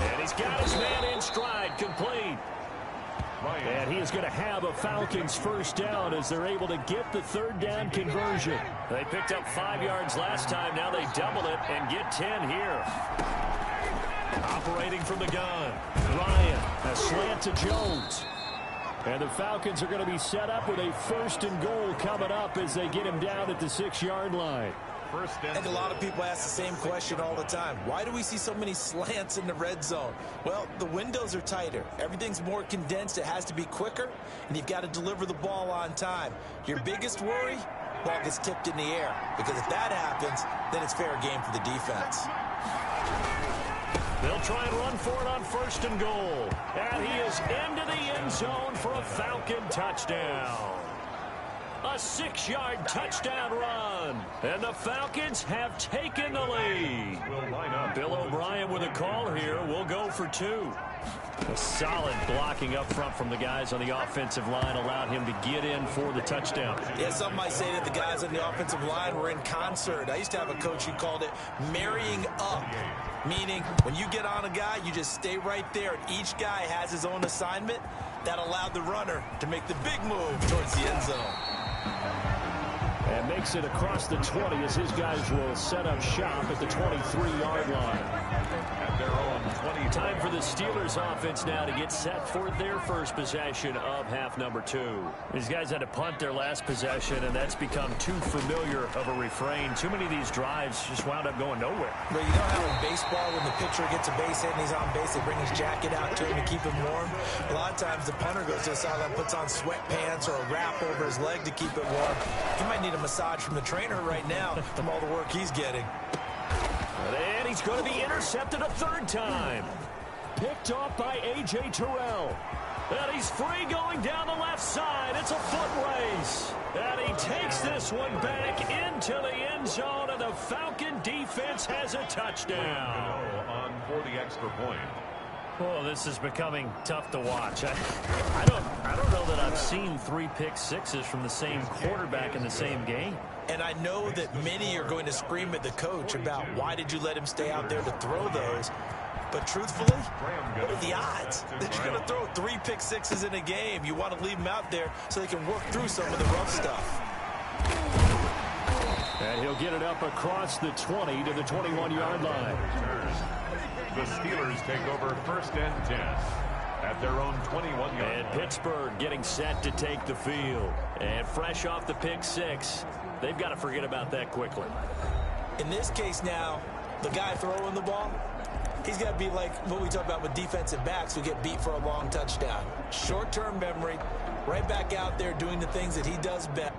And he's got his man in stride, complete. And he is going to have a Falcons first down as they're able to get the third down conversion. They picked up 5 yards last time. Now they double it and get 10 here. Operating from the gun, Ryan, a slant to Jones. And the Falcons are going to be set up with a first and goal coming up as they get him down at the 6-yard line. I think a lot of people ask the same question all the time. Why do we see so many slants in the red zone? Well, the windows are tighter. Everything's more condensed. It has to be quicker, and you've got to deliver the ball on time. Your biggest worry? Ball gets tipped in the air, because if that happens, then it's fair game for the defense. They'll try and run for it on first and goal. And he is into the end zone for a Falcon touchdown. A 6-yard touchdown run. And the Falcons have taken the lead. Bill O'Brien with a call here. We'll go for 2. A solid blocking up front from the guys on the offensive line allowed him to get in for the touchdown. Yeah, some might say that the guys on the offensive line were in concert. I used to have a coach who called it marrying up, meaning when you get on a guy, you just stay right there, and each guy has his own assignment. That allowed the runner to make the big move towards the end zone. And makes it across the 20 as his guys will set up shop at the 23-yard line. At their own 20. Time for the Steelers offense now to get set for their first possession of half number 2. These guys had to punt their last possession, and that's become too familiar of a refrain. Too many of these drives just wound up going nowhere. But you know how in baseball, when the pitcher gets a base hit and he's on base, they bring his jacket out to him to keep him warm? A lot of times the punter goes to the sideline, puts on sweatpants or a wrap over his leg to keep it warm. He might need a massage from the trainer right now from all the work he's getting. And he's going to be intercepted a third time. Picked off by A.J. Terrell. And he's free going down the left side. It's a foot race. And he takes this one back into the end zone, and the Falcon defense has a touchdown. On for the extra point. Oh, this is becoming tough to watch. I don't know that I've seen 3 pick sixes from the same quarterback in the same game. And I know that many are going to scream at the coach about why did you let him stay out there to throw those. But truthfully, what are the odds that you're going to throw 3 pick sixes in a game? You want to leave them out there so they can work through some of the rough stuff. And he'll get it up across the 20 to the 21-yard line. The Steelers take over first and 10 at their own 21-yard line. And Pittsburgh getting set to take the field. And fresh off the pick 6, they've got to forget about that quickly. In this case now, the guy throwing the ball, he's got to be like what we talk about with defensive backs who get beat for a long touchdown. Short-term memory, right back out there doing the things that he does best.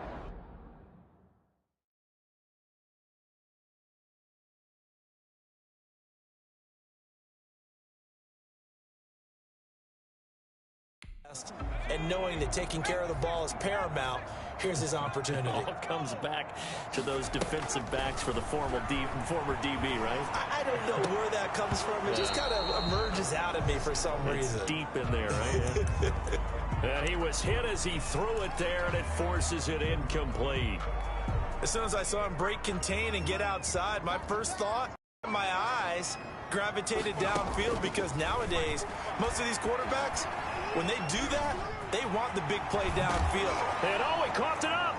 And knowing that taking care of the ball is paramount, here's his opportunity. It all comes back to those defensive backs for the former DB, right? I don't know where that comes from. It just kind of emerges out of me for some reason. It's deep in there, right? And he was hit as he threw it there, and it forces it incomplete. As soon as I saw him break contain and get outside, my first thought, my eyes, gravitated downfield because nowadays, most of these quarterbacks, when they do that, they want the big play downfield. And he coughed it up.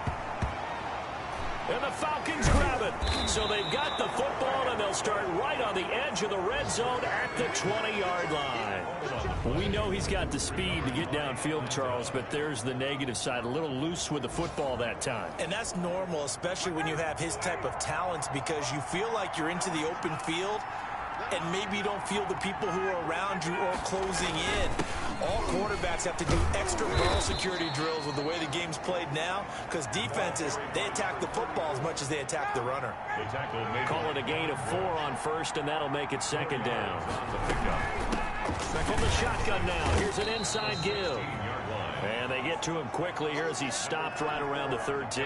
And the Falcons grab it. So they've got the football, and they'll start right on the edge of the red zone at the 20-yard line. We know he's got the speed to get downfield, Charles, but there's the negative side. A little loose with the football that time. And that's normal, especially when you have his type of talents, because you feel like you're into the open field, and maybe you don't feel the people who are around you or closing in. All quarterbacks have to do extra ball security drills with the way the game's played now, because defenses, they attack the football as much as they attack the runner. Call it a gain of 4 on first, and that'll make it second down. From the shotgun now, here's an inside give. And they get to him quickly here as he's stopped right around the 13.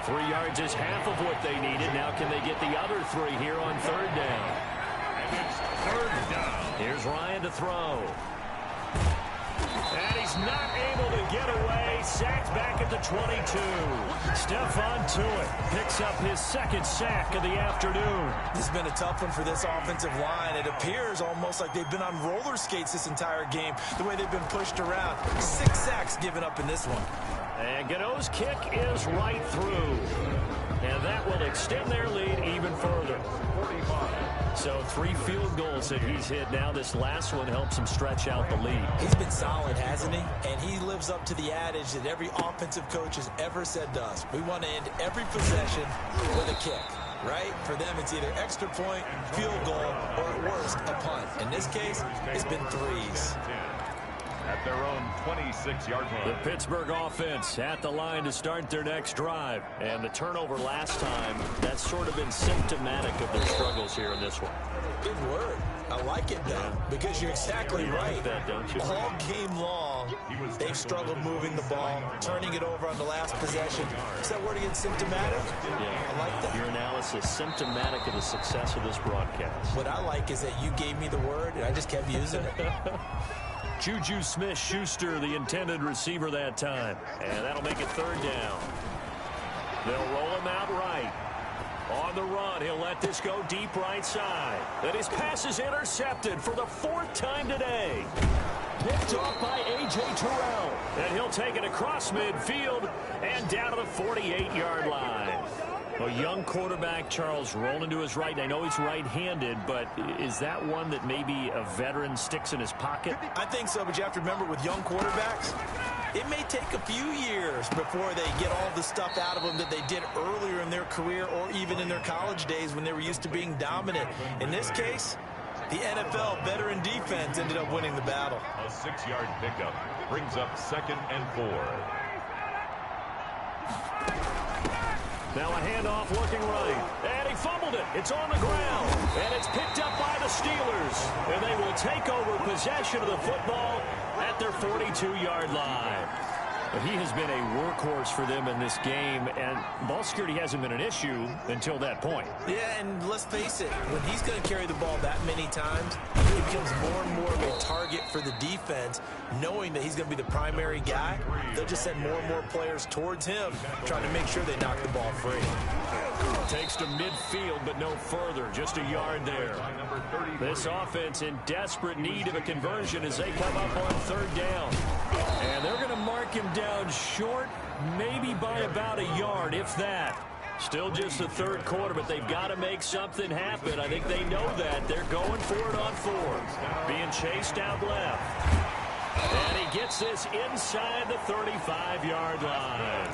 3 yards is half of what they needed. Now can they get the other 3 here on third down? It's third down. Here's Ryan to throw. And he's not able to get away. Sacked back at the 22. Stephon Tuitt picks up his second sack of the afternoon. This has been a tough one for this offensive line. It appears almost like they've been on roller skates this entire game, the way they've been pushed around. 6 sacks given up in this one. And Gano's kick is right through. And that will extend their lead even further. 45. So 3 field goals that he's hit now. This last one helps him stretch out the lead. He's been solid, hasn't he? And he lives up to the adage that every offensive coach has ever said to us. We want to end every possession with a kick, right? For them, it's either extra point, field goal, or at worst, a punt. In this case, it's been 3s. At their own 26-yard line. The Pittsburgh offense at the line to start their next drive. And the turnover last time, that's sort of been symptomatic of their struggles here in this one. Good word. I like it, though, because you're exactly right. Like that, don't you? All game long, they've struggled moving the ball, turning it over on the last possession. Is that word again, symptomatic? Yeah. I like that. Your analysis, symptomatic of the success of this broadcast. What I like is that you gave me the word, and I just kept using it. Juju Smith-Schuster, the intended receiver that time. And that'll make it third down. They'll roll him out right. On the run, he'll let this go deep right side. And his pass is intercepted for the 4th time today. Picked off by A.J. Terrell. And he'll take it across midfield and down to the 48-yard line. A young quarterback, Charles, rolling to his right. I know he's right-handed, but is that one that maybe a veteran sticks in his pocket? I think so, but you have to remember with young quarterbacks, it may take a few years before they get all the stuff out of them that they did earlier in their career or even in their college days when they were used to being dominant. In this case, the NFL veteran defense ended up winning the battle. A 6-yard pickup brings up 2nd and 4. Now a handoff looking right. And he fumbled it. It's on the ground. And it's picked up by the Steelers. And they will take over possession of the football at their 42-yard line. But he has been a workhorse for them in this game, and ball security hasn't been an issue until that point. Yeah, and let's face it, when he's going to carry the ball that many times, he becomes more and more of a target for the defense, knowing that he's going to be the primary guy. They'll just send more and more players towards him, trying to make sure they knock the ball free. Takes to midfield, but no further. Just a yard there. This offense in desperate need of a conversion as they come up on third down. And they're going to mark him down short, maybe by about a yard, if that. Still just the third quarter, but they've got to make something happen. I think they know that. They're going for it on 4th. Being chased out left. And he gets this inside the 35-yard line.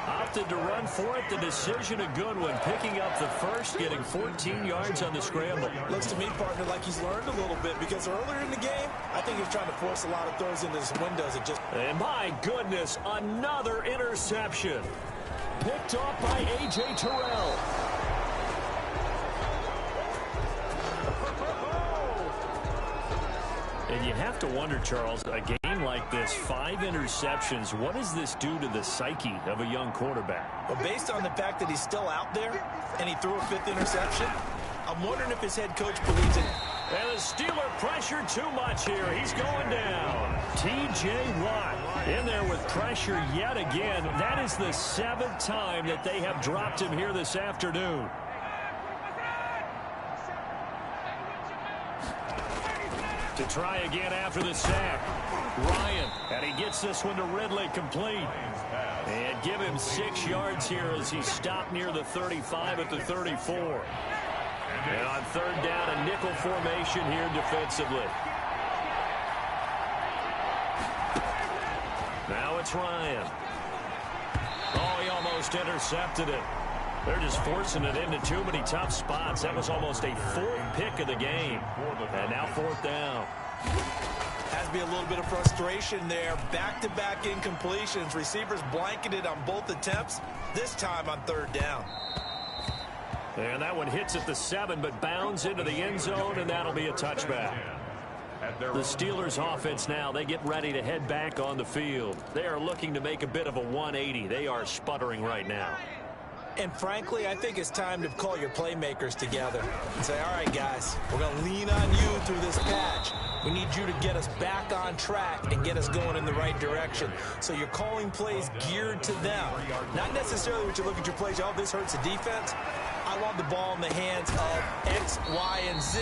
Opted to run for it. The decision a good one. Picking up the first, getting 14 yards on the scramble. Looks to me, partner, like he's learned a little bit, because earlier in the game, I think he was trying to force a lot of throws into his windows. And my goodness, another interception. Picked off by A.J. Terrell. And you have to wonder, Charles, a game like this, 5 interceptions, what does this do to the psyche of a young quarterback? Well, based on the fact that he's still out there and he threw a 5th interception, I'm wondering if his head coach believes it. And the Steeler pressure too much here. He's going down. T.J. Watt in there with pressure yet again. That is the 7th time that they have dropped him here this afternoon. To try again after the sack. Ryan, and he gets this one to Ridley complete. And give him 6 yards here as he stopped near the 35 at the 34. And on third down, a nickel formation here defensively. Now it's Ryan. Oh, he almost intercepted it. They're just forcing it into too many tough spots. That was almost a 4th pick of the game. And now 4th down. Has to be a little bit of frustration there. Back-to-back incompletions. Receivers blanketed on both attempts, this time on third down. And that one hits at the 7, but bounds into the end zone, and that'll be a touchback. The Steelers offense now, they get ready to head back on the field. They are looking to make a bit of a 180. They are sputtering right now. And frankly, I think it's time to call your playmakers together and say, all right, guys, we're going to lean on you through this patch. We need you to get us back on track and get us going in the right direction. So you're calling plays geared to them. Not necessarily what you look at your plays, oh, this hurts the defense. I want the ball in the hands of X, Y, and Z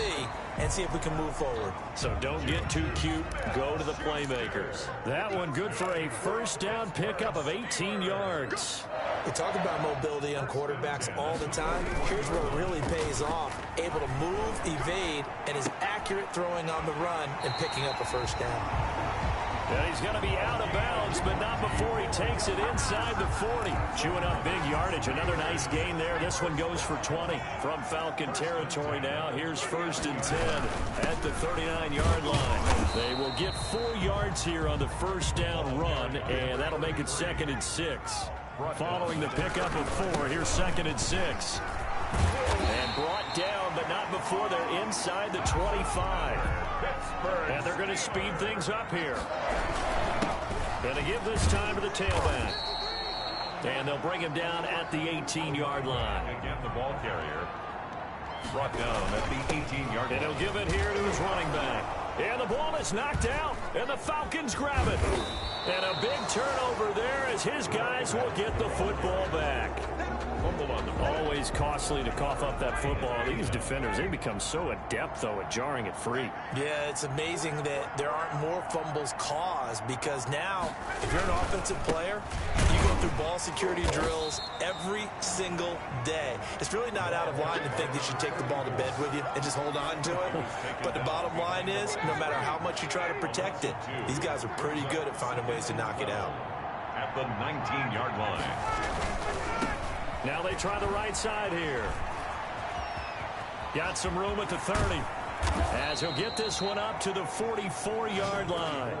and see if we can move forward. So don't get too cute. Go to the playmakers. That one good for a first down pickup of 18 yards. We talk about mobility on quarterbacks all the time. Here's where it really pays off. Able to move, evade, and is accurate throwing on the run and picking up a first down. And he's going to be out of bounds, but not before he takes it inside the 40. Chewing up big yardage. Another nice gain there. This one goes for 20 from Falcon territory now. Here's 1st and 10 at the 39-yard line. They will get 4 yards here on the first down run, and that'll make it 2nd and 6. Following the pickup of 4, here's 2nd and 6. And brought down, but not before they're inside the 25. And they're going to speed things up here. Going to give this time to the tailback. And they'll bring him down at the 18-yard line. Again, the ball carrier brought down at the 18-yard line. And he'll give it here to his running back. And the ball is knocked out, and the Falcons grab it. And a big turnover there as his guys will get the football back. Always costly to cough up that football. These defenders, they become so adept, though, at jarring it free. Yeah, it's amazing that there aren't more fumbles caused because now, if you're an offensive player, you go through ball security drills every single day. It's really not out of line to think that you should take the ball to bed with you and just hold on to it. But the bottom line is, no matter how much you try to protect it, these guys are pretty good at finding ways to knock it out. At the 19-yard line. Now they try the right side here. Got some room at the 30. As he'll get this one up to the 44-yard line.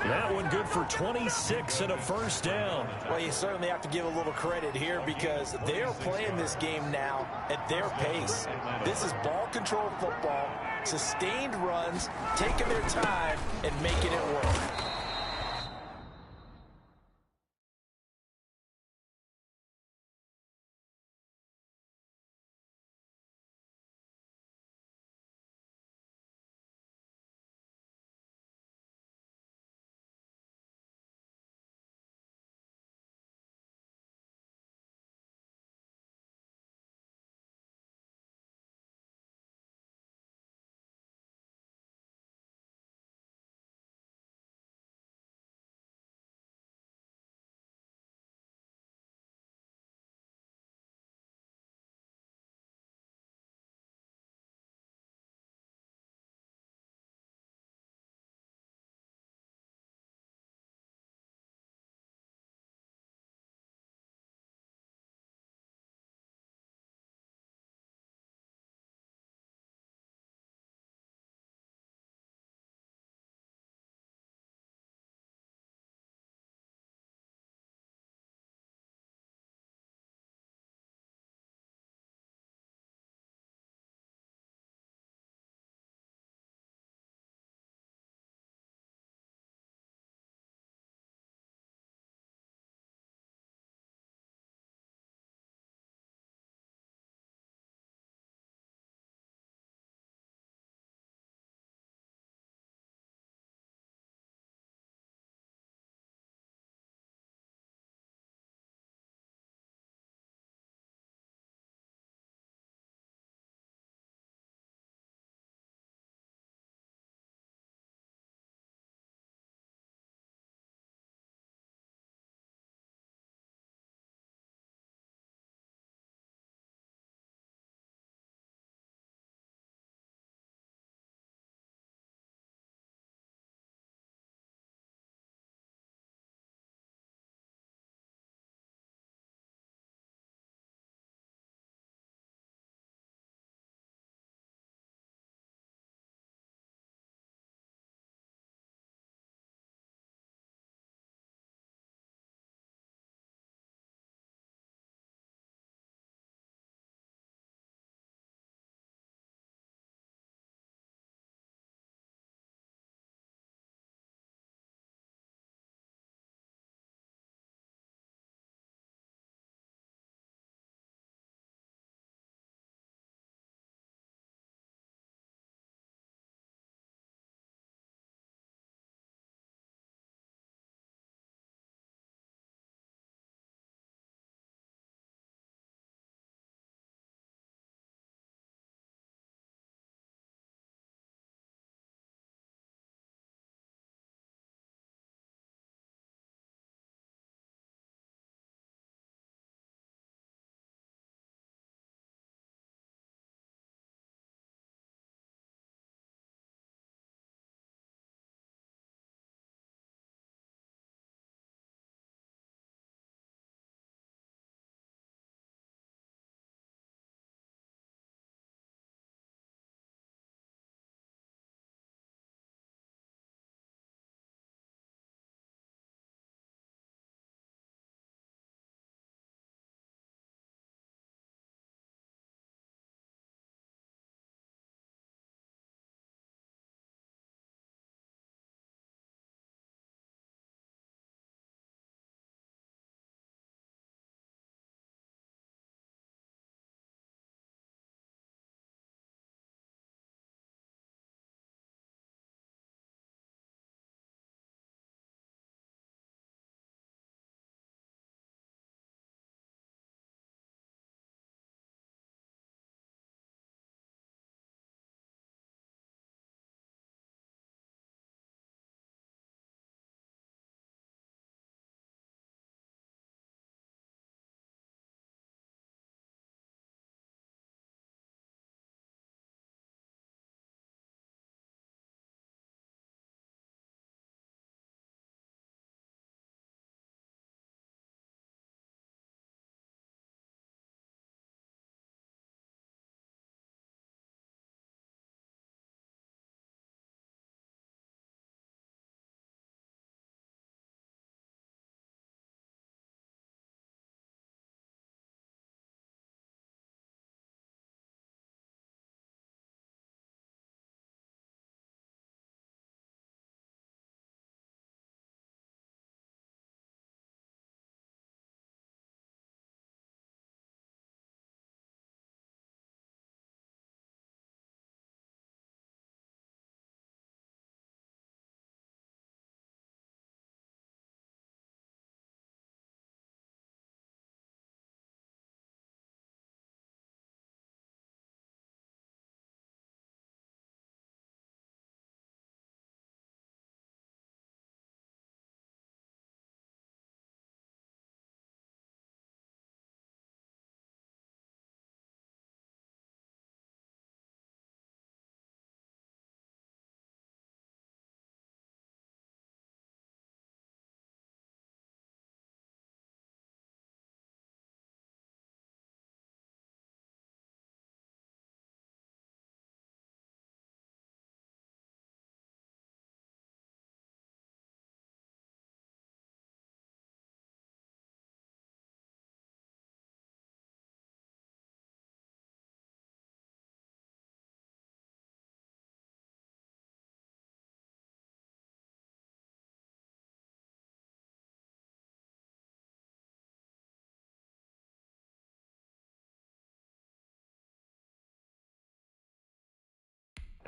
That one good for 26 and a first down. Well, you certainly have to give a little credit here because they are playing this game now at their pace. This is ball control football, sustained runs, taking their time and making it work.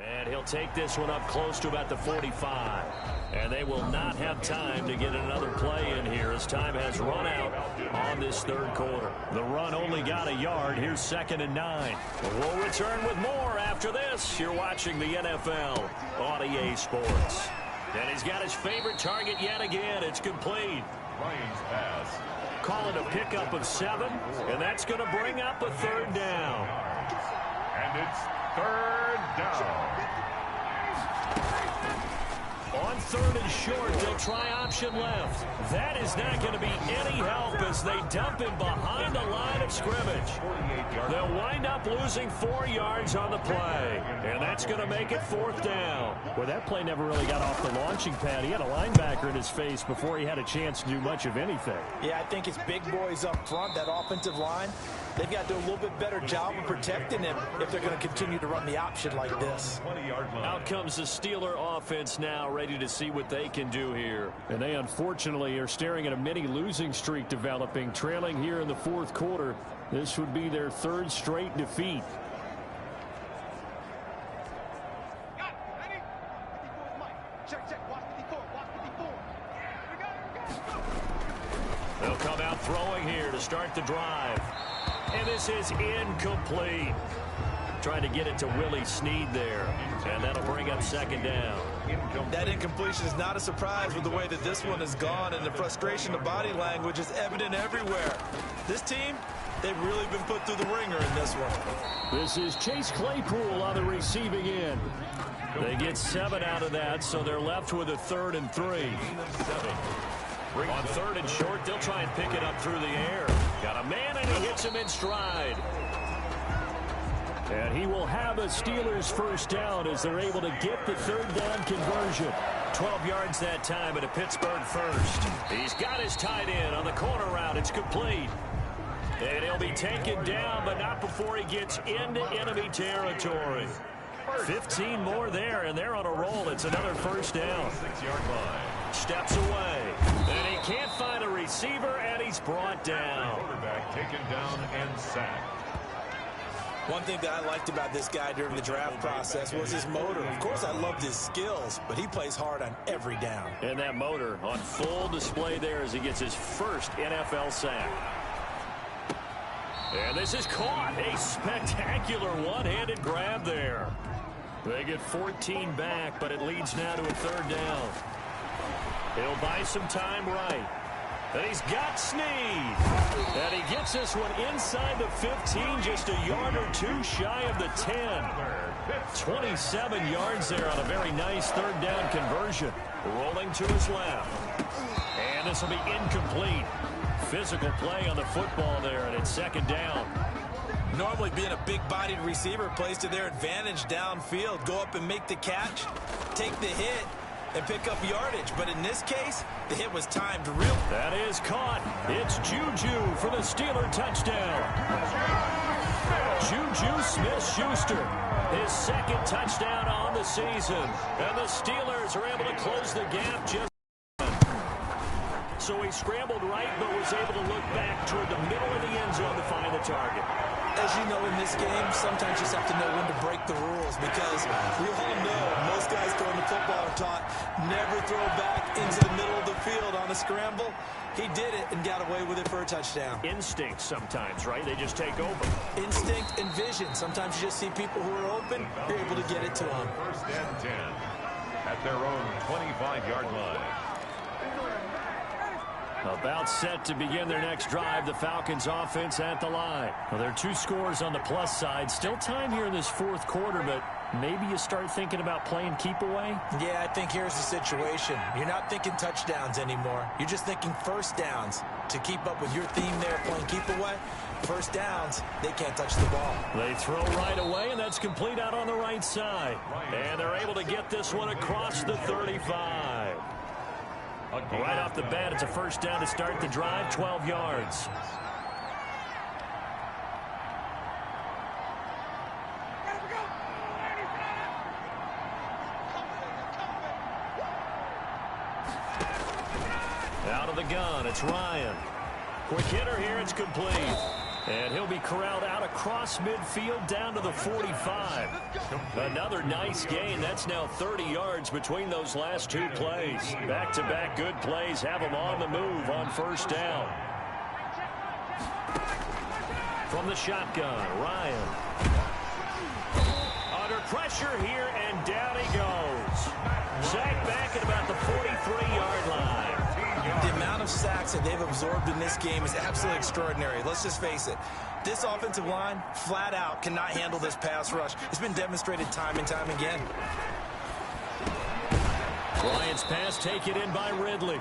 And he'll take this one up close to about the 45. And they will not have time to get another play in here as time has run out on this third quarter. The run only got a yard. Here's 2nd and 9. We'll return with more after this. You're watching the NFL on EA Sports. And he's got his favorite target yet again. It's complete. Ryan's pass. Call it a pickup of 7, and that's going to bring up a 3rd down. And it's 3rd down. On 3rd and short, they'll try option left. That is not going to be any help as they dump him behind the line of scrimmage. They'll wind up losing 4 yards on the play, and that's going to make it 4th down. Well, that play never really got off the launching pad. He had a linebacker in his face before he had a chance to do much of anything. Yeah, I think it's big boys up front, that offensive line. They've got to do a little bit better job of protecting him if they're going to continue to run the option like this. Out comes the Steeler offense now, ready to see what they can do here. And they unfortunately are staring at a mini losing streak developing, trailing here in the 4th quarter. This would be their 3rd straight defeat. They'll come out throwing here to start the drive. And this is incomplete. Trying to get it to Willie Snead there. And that'll bring up 2nd down. That incompletion is not a surprise with the way that this one has gone, and the frustration of body language is evident everywhere. This team, they've really been put through the ringer in this one. This is Chase Claypool on the receiving end. They get 7 out of that, so they're left with a 3rd and 3. On 3rd and short, they'll try and pick it up through the air. Got a man, and he hits him in stride. And he will have a Steelers 1st down as they're able to get the 3rd down conversion. 12 yards that time at a Pittsburgh 1st. He's got his tight end on the corner route. It's complete. And he'll be taken down, but not before he gets into enemy territory. 15 more there, and they're on a roll. It's another 1st down. 6-yard line. Steps away. And he can't find a receiver, and he's brought down. Quarterback taken down and sacked. One thing that I liked about this guy during the draft process was his motor. Of course, I loved his skills, but he plays hard on every down. And that motor on full display there as he gets his first NFL sack. And this is caught. A spectacular one-handed grab there. They get 14 back, but it leads now to a 3rd down. He'll buy some time right. And he's got Snead. And he gets this one inside the 15, just a yard or 2 shy of the 10. 27 yards there on a very nice 3rd down conversion. Rolling to his left. And this will be incomplete. Physical play on the football there, and it's 2nd down. Normally being a big-bodied receiver plays to their advantage downfield. Go up and make the catch, take the hit, and pick up yardage. But in this case, the hit was timed real. That is caught. It's Juju for the Steeler touchdown. Juju Smith-Schuster, his 2nd touchdown on the season. And the Steelers are able to close the gap just. So he scrambled right, but was able to look back toward the middle of the end zone to find the target. As you know, in this game, sometimes you just have to know when to break the rules, because we all know most guys throwing the football are taught never throw back into the middle of the field on a scramble. He did it and got away with it for a touchdown. Instinct sometimes, right? They just take over. Instinct and vision. Sometimes you just see people who are open, you're able to get it to them. 1st and 10 at their own 25-yard line. About set to begin their next drive, the Falcons offense at the line. Well, there are 2 scores on the plus side. Still time here in this 4th quarter, but maybe you start thinking about playing keep away? Yeah, I think here's the situation. You're not thinking touchdowns anymore. You're just thinking 1st downs. To keep up with your theme there, playing keep away, 1st downs, they can't touch the ball. They throw right away, and that's complete out on the right side. And they're able to get this one across the 35. Right off the bat, it's a 1st down to start the drive, 12 yards. Out of the gun, it's Ryan. Quick hitter here, it's complete. And he'll be corralled out across midfield down to the 45. Another nice gain. That's now 30 yards between those last two plays. Back-to-back good plays have them on the move on first down. From the shotgun, Ryan. Under pressure here, and down he goes. Sacked back at about the 43-yard line. The amount of sacks that they've absorbed in this game is absolutely extraordinary. Let's just face it. This offensive line, flat out, cannot handle this pass rush. It's been demonstrated time and time again. Bryant's pass taken in by Ridley.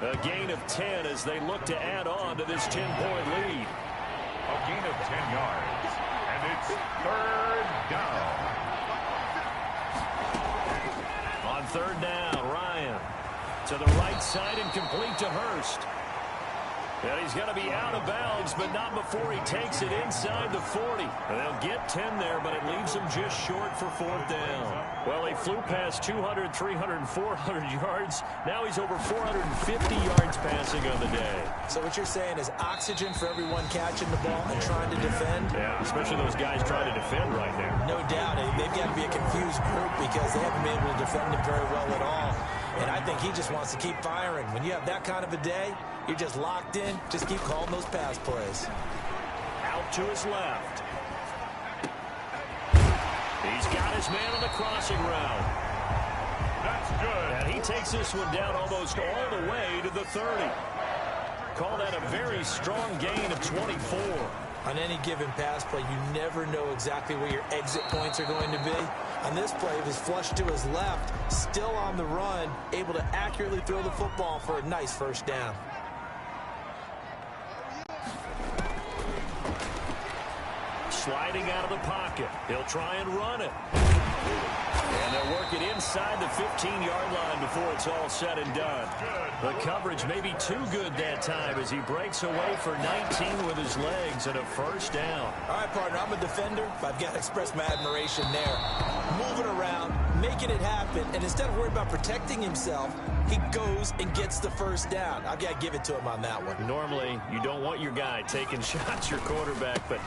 A gain of 10 as they look to add on to this 10-point lead. A gain of 10 yards. And it's third down. On third down, Ryan. To the right side and complete to Hurst. And he's going to be out of bounds, but not before he takes it inside the 40. And they'll get 10 there, but it leaves them just short for fourth down. Well, he flew past 200, 300, and 400 yards. Now he's over 450 yards passing on the day. So what you're saying is oxygen for everyone catching the ball and trying to defend? Yeah, especially those guys trying to defend right now. No doubt. They've got to be a confused group because they haven't been able to defend him very well at all. And I think he just wants to keep firing. When you have that kind of a day, you're just locked in. Just keep calling those pass plays. Out to his left. He's got his man on the crossing route. That's good. And he takes this one down almost all the way to the 30. Call that a very strong gain of 24. On any given pass play, you never know exactly where your exit points are going to be. On this play, he was flushed to his left, still on the run, able to accurately throw the football for a nice first down. Sliding out of the pocket. He'll try and run it. And they'll work it inside the 15-yard line before it's all said and done. The coverage may be too good that time as he breaks away for 19 with his legs and a first down. All right, partner, I'm a defender, but I've got to express my admiration there. Moving around, making it happen, and instead of worrying about protecting himself, he goes and gets the first down. I've got to give it to him on that one. Normally, you don't want your guy taking shots, your quarterback, but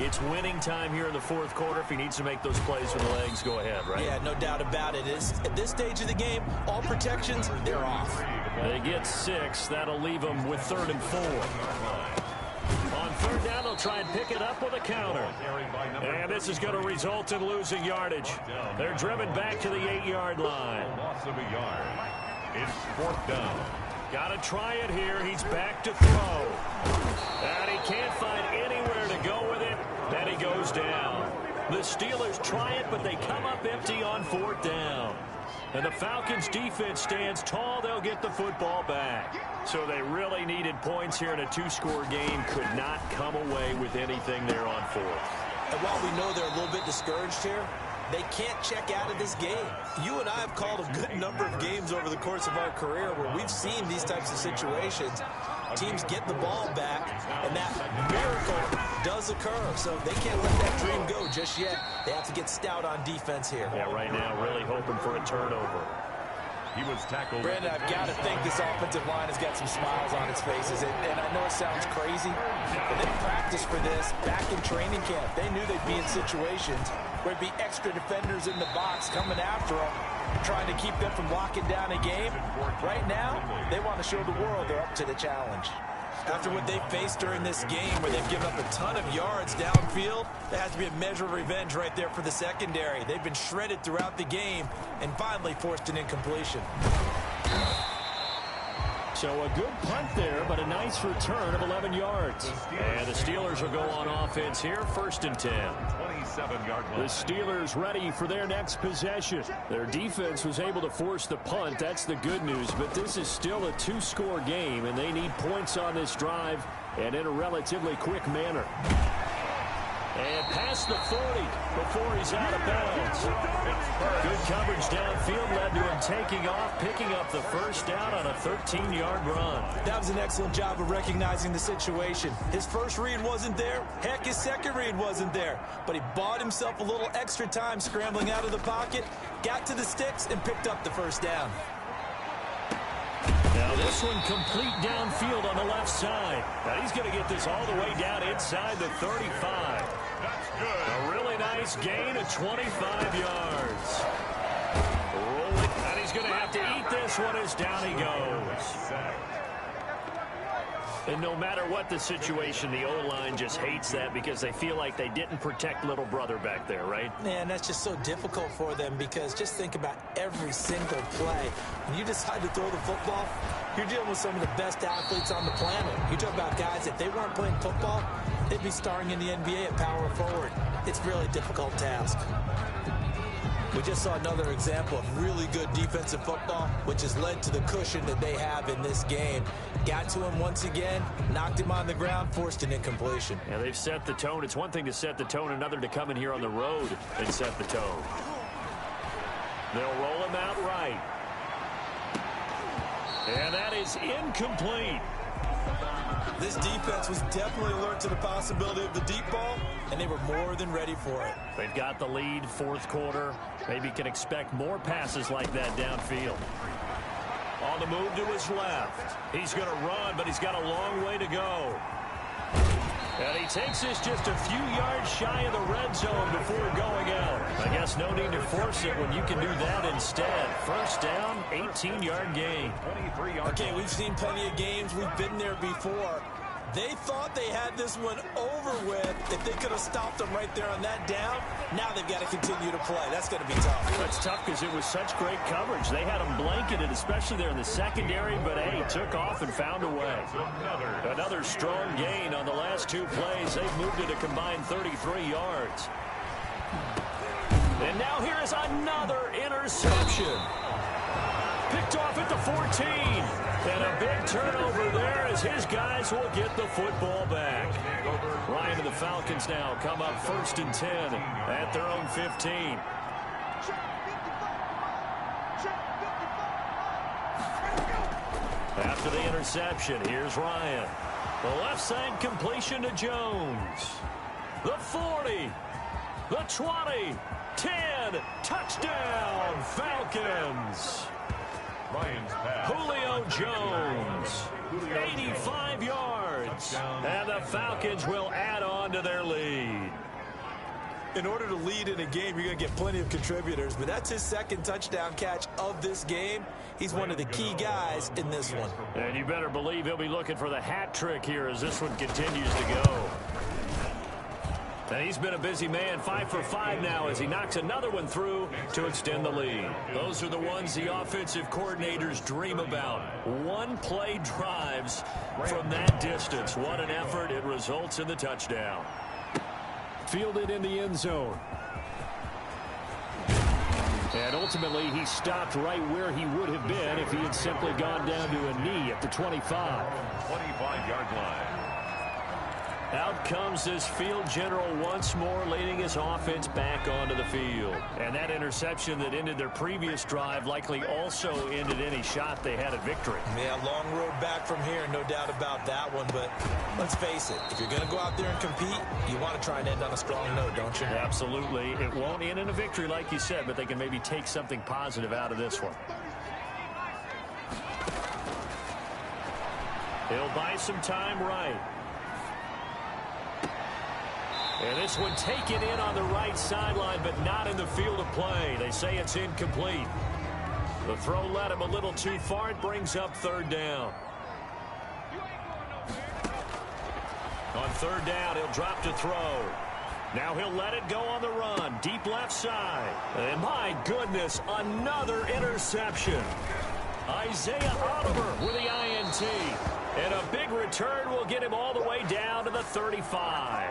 it's winning time here in the fourth quarter. If he needs to make those plays with the legs, go ahead, right? Yeah, no doubt about it. At this stage of the game, all protections, they're off. They get 6. That'll leave them with 3rd and 4. On third down, they'll try and pick it up with a counter. And this is going to result in losing yardage. They're driven back to the 8-yard line. Loss of a yard. It's fourth down. Got to try it here. He's back to throw. And he can't find anywhere to go with it. Then he goes down. The Steelers try it, but they come up empty on fourth down. And the Falcons' defense stands tall. They'll get the football back. So they really needed points here in a 2-score game. Could not come away with anything there on fourth. And while we know they're a little bit discouraged here, they can't check out of this game. You and I have called a good number of games over the course of our career where we've seen these types of situations. Teams get the ball back, and that miracle does occur. So they can't let that dream go just yet. They have to get stout on defense here. Yeah, right now really hoping for a turnover. He was tackled. Brandon, I've got to think this offensive line has got some smiles on its faces. And I know it sounds crazy, but they practiced for this back in training camp. They knew they'd be in situations where there'd be extra defenders in the box coming after them, trying to keep them from locking down a game. Right now, they want to show the world they're up to the challenge. After what they faced during this game where they've given up a ton of yards downfield, there has to be a measure of revenge right there for the secondary. They've been shredded throughout the game and finally forced an incompletion. So a good punt there, but a nice return of 11 yards. And the Steelers will go on offense here, 1st and 10. 27-yard line. The Steelers ready for their next possession. Their defense was able to force the punt. That's the good news. But this is still a 2-score game, and they need points on this drive and in a relatively quick manner. And past the 40 before he's out of bounds. Good coverage downfield led to him taking off, picking up the first down on a 13-yard run. That was an excellent job of recognizing the situation. His first read wasn't there. Heck, his second read wasn't there. But he bought himself a little extra time scrambling out of the pocket, got to the sticks, and picked up the first down. Now this one complete downfield on the left side. Now he's going to get this all the way down inside the 35. That's good. A really nice gain of 25 yards. Rolling, and he's going to have to eat this one as down he goes. And no matter what the situation, the O-line just hates that because they feel like they didn't protect little brother back there, right? Man, that's just so difficult for them because just think about every single play. When you decide to throw the football, you're dealing with some of the best athletes on the planet. You talk about guys, if they weren't playing football, they'd be starring in the NBA at power forward. It's a really difficult task. We just saw another example of really good defensive football, which has led to the cushion that they have in this game. Got to him once again, knocked him on the ground, forced an incompletion. Yeah, they've set the tone. It's one thing to set the tone, another to come in here on the road and set the tone. They'll roll him out right. And that is incomplete. This defense was definitely alert to the possibility of the deep ball, and they were more than ready for it. They've got the lead, fourth quarter. Maybe can expect more passes like that downfield. On the move to his left. He's going to run, but he's got a long way to go. And he takes this just a few yards shy of the red zone before going out. I guess no need to force it when you can do that instead. First down, 18-yard gain. Okay, we've seen plenty of games. We've been there before. They thought they had this one over with. If they could have stopped them right there on that down, now they've got to continue to play. That's going to be tough. That's tough because it was such great coverage. They had them blanketed, especially there in the secondary, but, hey, took off and found a way. Another strong gain on the last two plays. They've moved it a combined 33 yards. And now here is another interception. Picked off at the 14. And a big turnover there as his guys will get the football back. Ryan and the Falcons now come up 1st and 10 at their own 15. After the interception, here's Ryan. The left side completion to Jones. The 40. The 20. 10. Touchdown, Falcons. Julio Jones, 85 yards, and the Falcons will add on to their lead. In order to lead in a game, you're going to get plenty of contributors, but that's his second touchdown catch of this game. He's one of the key guys in this one. And you better believe he'll be looking for the hat trick here as this one continues to go. And he's been a busy man, 5 for 5 now as he knocks another one through to extend the lead. Those are the ones the offensive coordinators dream about. One-play drives from that distance. What an effort. It results in the touchdown. Fielded in the end zone. And ultimately, he stopped right where he would have been if he had simply gone down to a knee at the 25. 25-yard line. Out comes this field general once more, leading his offense back onto the field. And that interception that ended their previous drive likely also ended any shot they had at victory. Yeah, long road back from here, no doubt about that one. But let's face it, if you're going to go out there and compete, you want to try and end on a strong note, don't you? Absolutely. It won't end in a victory like you said, but they can maybe take something positive out of this one. He'll buy some time right. And this one taken in on the right sideline, but not in the field of play. They say it's incomplete. The throw led him a little too far. It brings up 3rd down. On 3rd down, he'll drop to throw. Now he'll let it go on the run. Deep left side. And my goodness, another interception. Isaiah Oliver with the INT. And a big return will get him all the way down to the 35.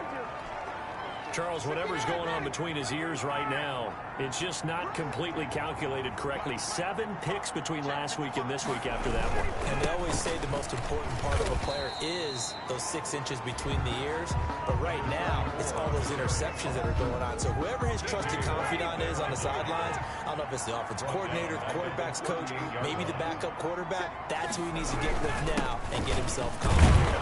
Charles, whatever's going on between his ears right now, it's just not completely calculated correctly. 7 picks between last week and this week after that one. And they always say the most important part of a player is those 6 inches between the ears. But right now, it's all those interceptions that are going on. So whoever his trusted confidant is on the sidelines, I don't know if it's the offensive coordinator, the quarterback's coach, maybe the backup quarterback, that's who he needs to get with now and get himself confident.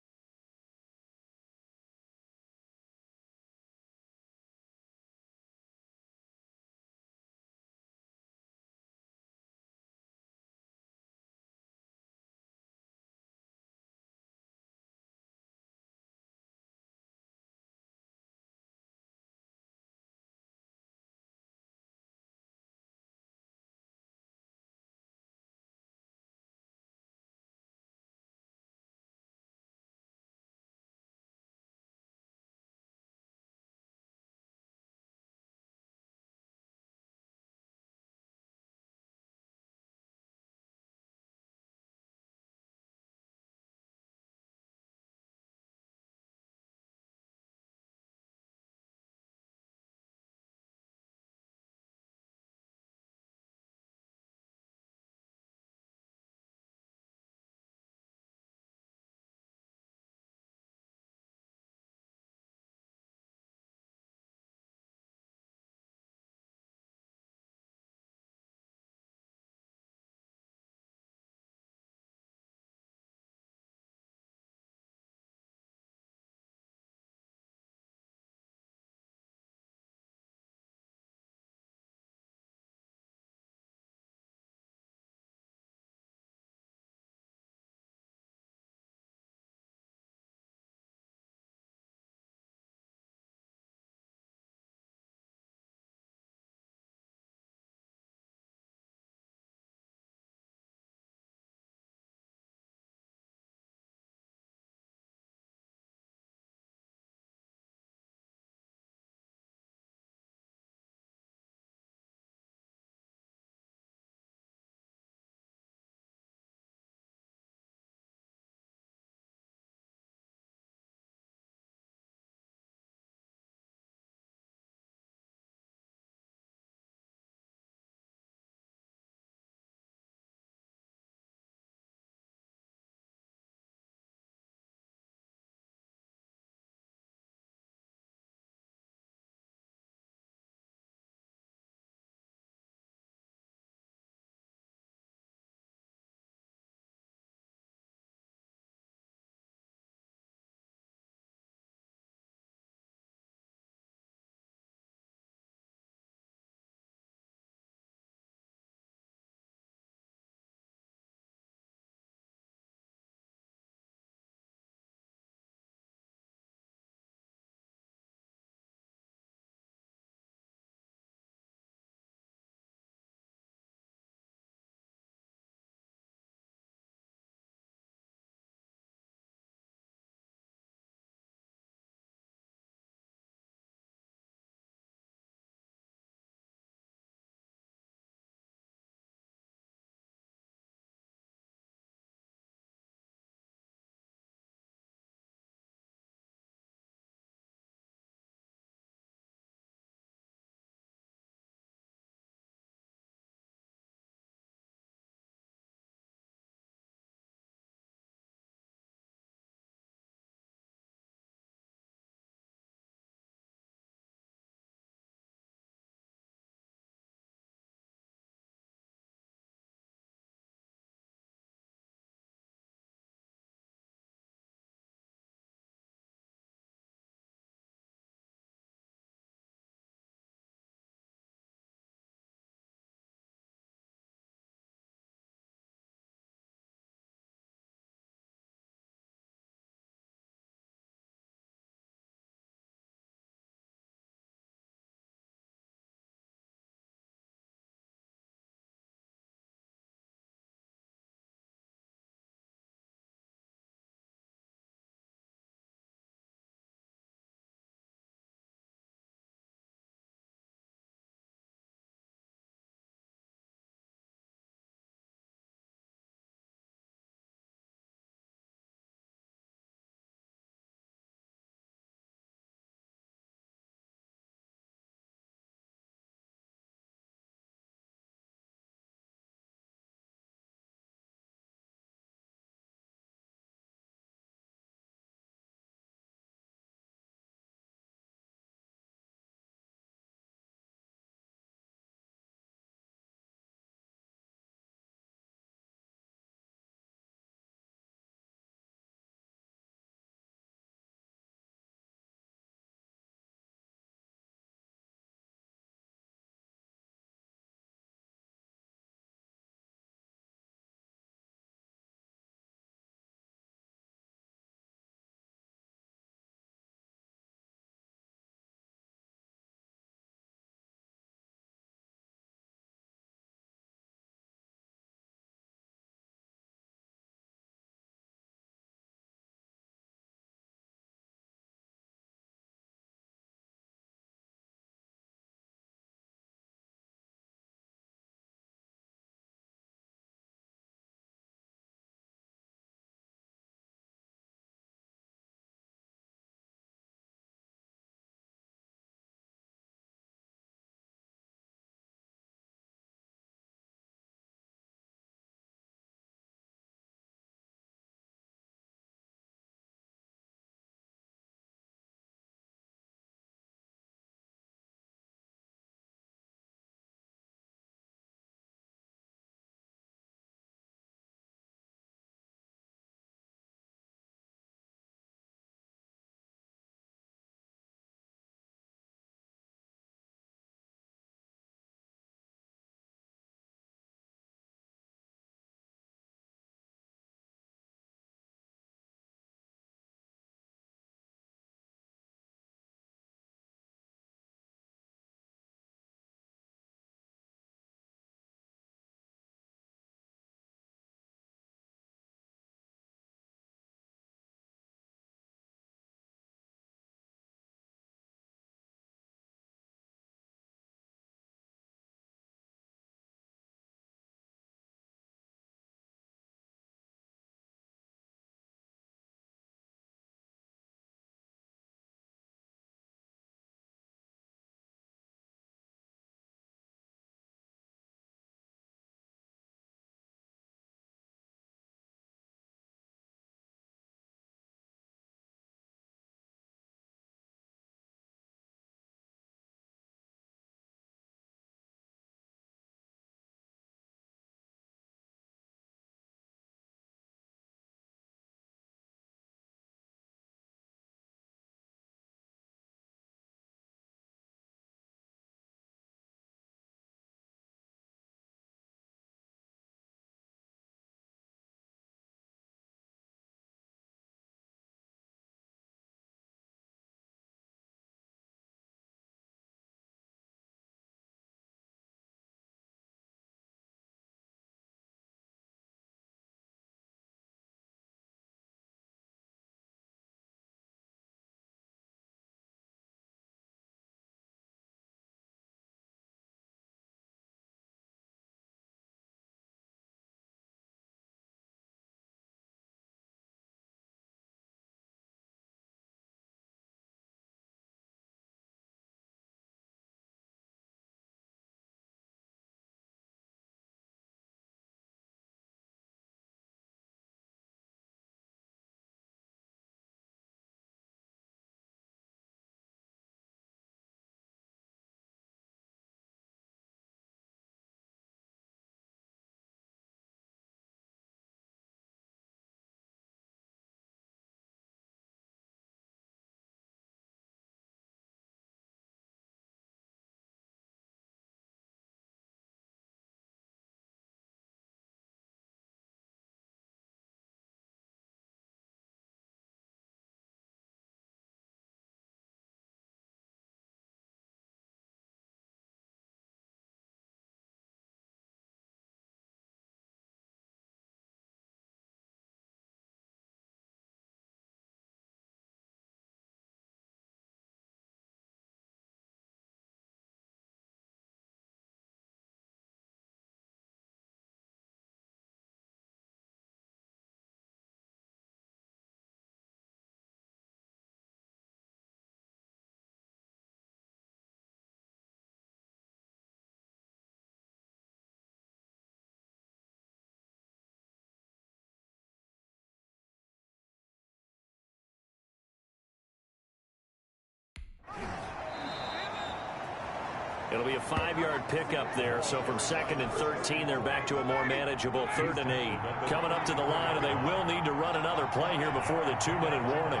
It'll be a 5-yard pickup there. So from 2nd and 13, they're back to a more manageable 3rd and 8. Coming up to the line, and they will need to run another play here before the 2-minute warning.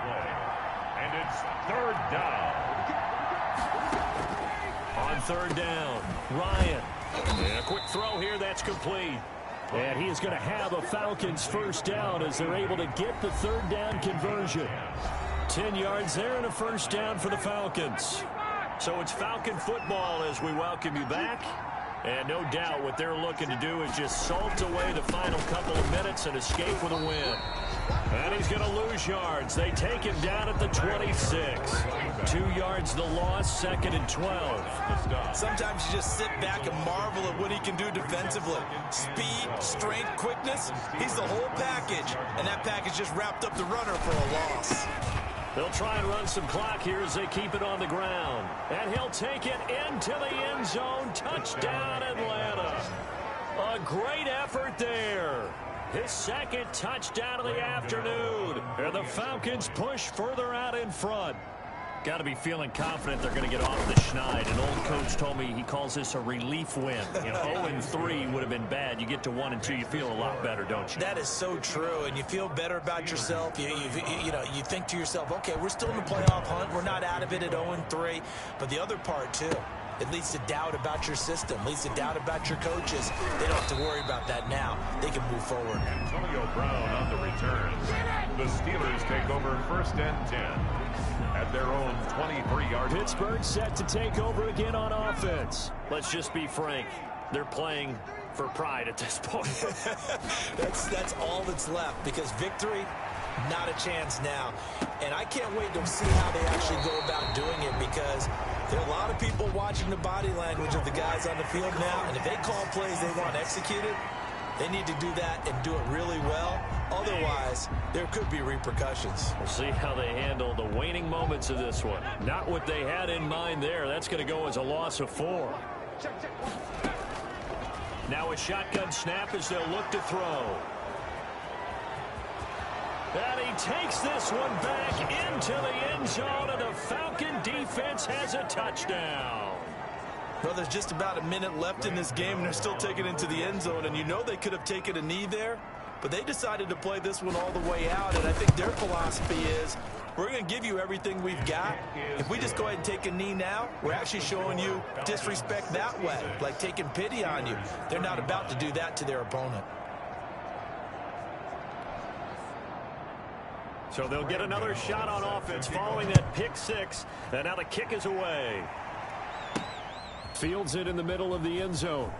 And it's 3rd down. On 3rd down, Ryan. And a quick throw here, that's complete. And he is going to have a Falcons first down as they're able to get the 3rd down conversion. 10 yards there and a first down for the Falcons. So it's Falcon football as we welcome you back. And no doubt what they're looking to do is just salt away the final couple of minutes and escape with a win. And he's going to lose yards. They take him down at the 26. 2 yards the loss, 2nd and 12. Sometimes you just sit back and marvel at what he can do defensively. Speed, strength, quickness. He's the whole package. And that package just wrapped up the runner for a loss. They'll try and run some clock here as they keep it on the ground. And he'll take it into the end zone. Touchdown, Atlanta. A great effort there. His 2nd touchdown of the afternoon. And the Falcons push further out in front. Got to be feeling confident they're going to get off the schneid. An old coach told me he calls this a relief win. 0-3 would have been bad. You get to 1-2, you feel a lot better, don't you? That is so true, and you feel better about yourself. You think to yourself, okay, we're still in the playoff hunt. We're not out of it at 0-3. But the other part, too, it leads to doubt about your system, leads to doubt about your coaches. They don't have to worry about that now. They can move forward. Antonio Brown on the return. The Steelers take over 1st and 10 at their own 23-yard line. Pittsburgh set to take over again on offense. Let's just be frank. They're playing for pride at this point. That's all that's left, because victory, not a chance now. And I can't wait to see how they actually go about doing it, because there are a lot of people watching the body language of the guys on the field now, and if they call plays they want executed, they need to do that and do it really well. Otherwise, there could be repercussions. We'll see how they handle the waning moments of this one. Not what they had in mind there. That's going to go as a loss of 4. Now a shotgun snap as they'll look to throw. And he takes this one back into the end zone, and the Falcon defense has a touchdown. Well, there's just about a minute left in this game, and they're still taking it into the end zone. And you know they could have taken a knee there, but they decided to play this one all the way out. And I think their philosophy is, we're going to give you everything we've got. If we just go ahead and take a knee now, we're actually showing you disrespect that way, like taking pity on you. They're not about to do that to their opponent. So they'll get another shot on offense following that pick 6. And now the kick is away. Fields it in the middle of the end zone.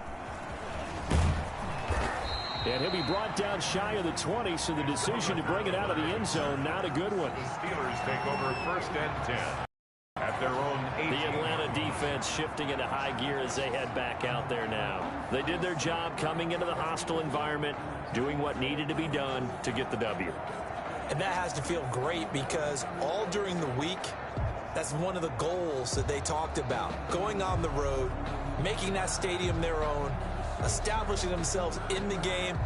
And he'll be brought down shy of the 20, so the decision to bring it out of the end zone, not a good one. The Steelers take over 1st and 10 at their own 8. The Atlanta defense shifting into high gear as they head back out there now. They did their job coming into the hostile environment, doing what needed to be done to get the W. And that has to feel great, because all during the week, that's one of the goals that they talked about. Going on the road, making that stadium their own, establishing themselves in the game.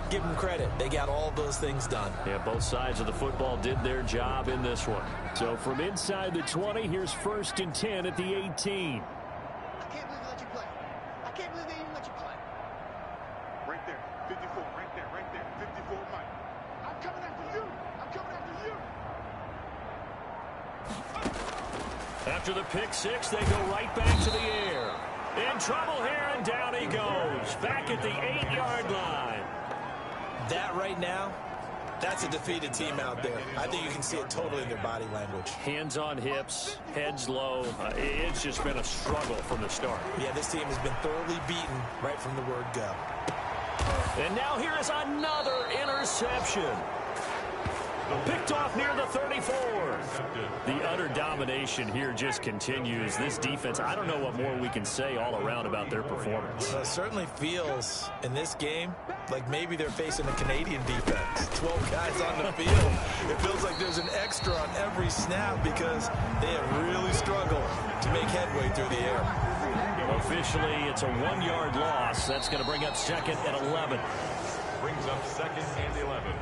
Give them credit. They got all those things done. Yeah, both sides of the football did their job in this one. So from inside the 20, here's 1st and 10 at the 18. I can't believe they let you play. I can't believe they even let you play. Right there, 54, right there, 54 My. I'm coming after you. I'm coming after you. After the pick 6, they go right back to the air. In trouble here, and down he goes. Back at the 8-yard line. That right now, that's a defeated team out there. I think you can see it totally in their body language. Hands on hips, heads low. It's just been a struggle from the start. Yeah, this team has been thoroughly beaten right from the word go. And now here is another interception. Picked off near the 34. The utter domination here just continues. This defense, I don't know what more we can say all around about their performance. It certainly feels in this game like maybe they're facing a Canadian defense. 12 guys on the field. It feels like there's an extra on every snap, because they have really struggled to make headway through the air. Officially, it's a 1-yard loss. That's going to bring up 2nd and 11. Brings up 2nd and 11.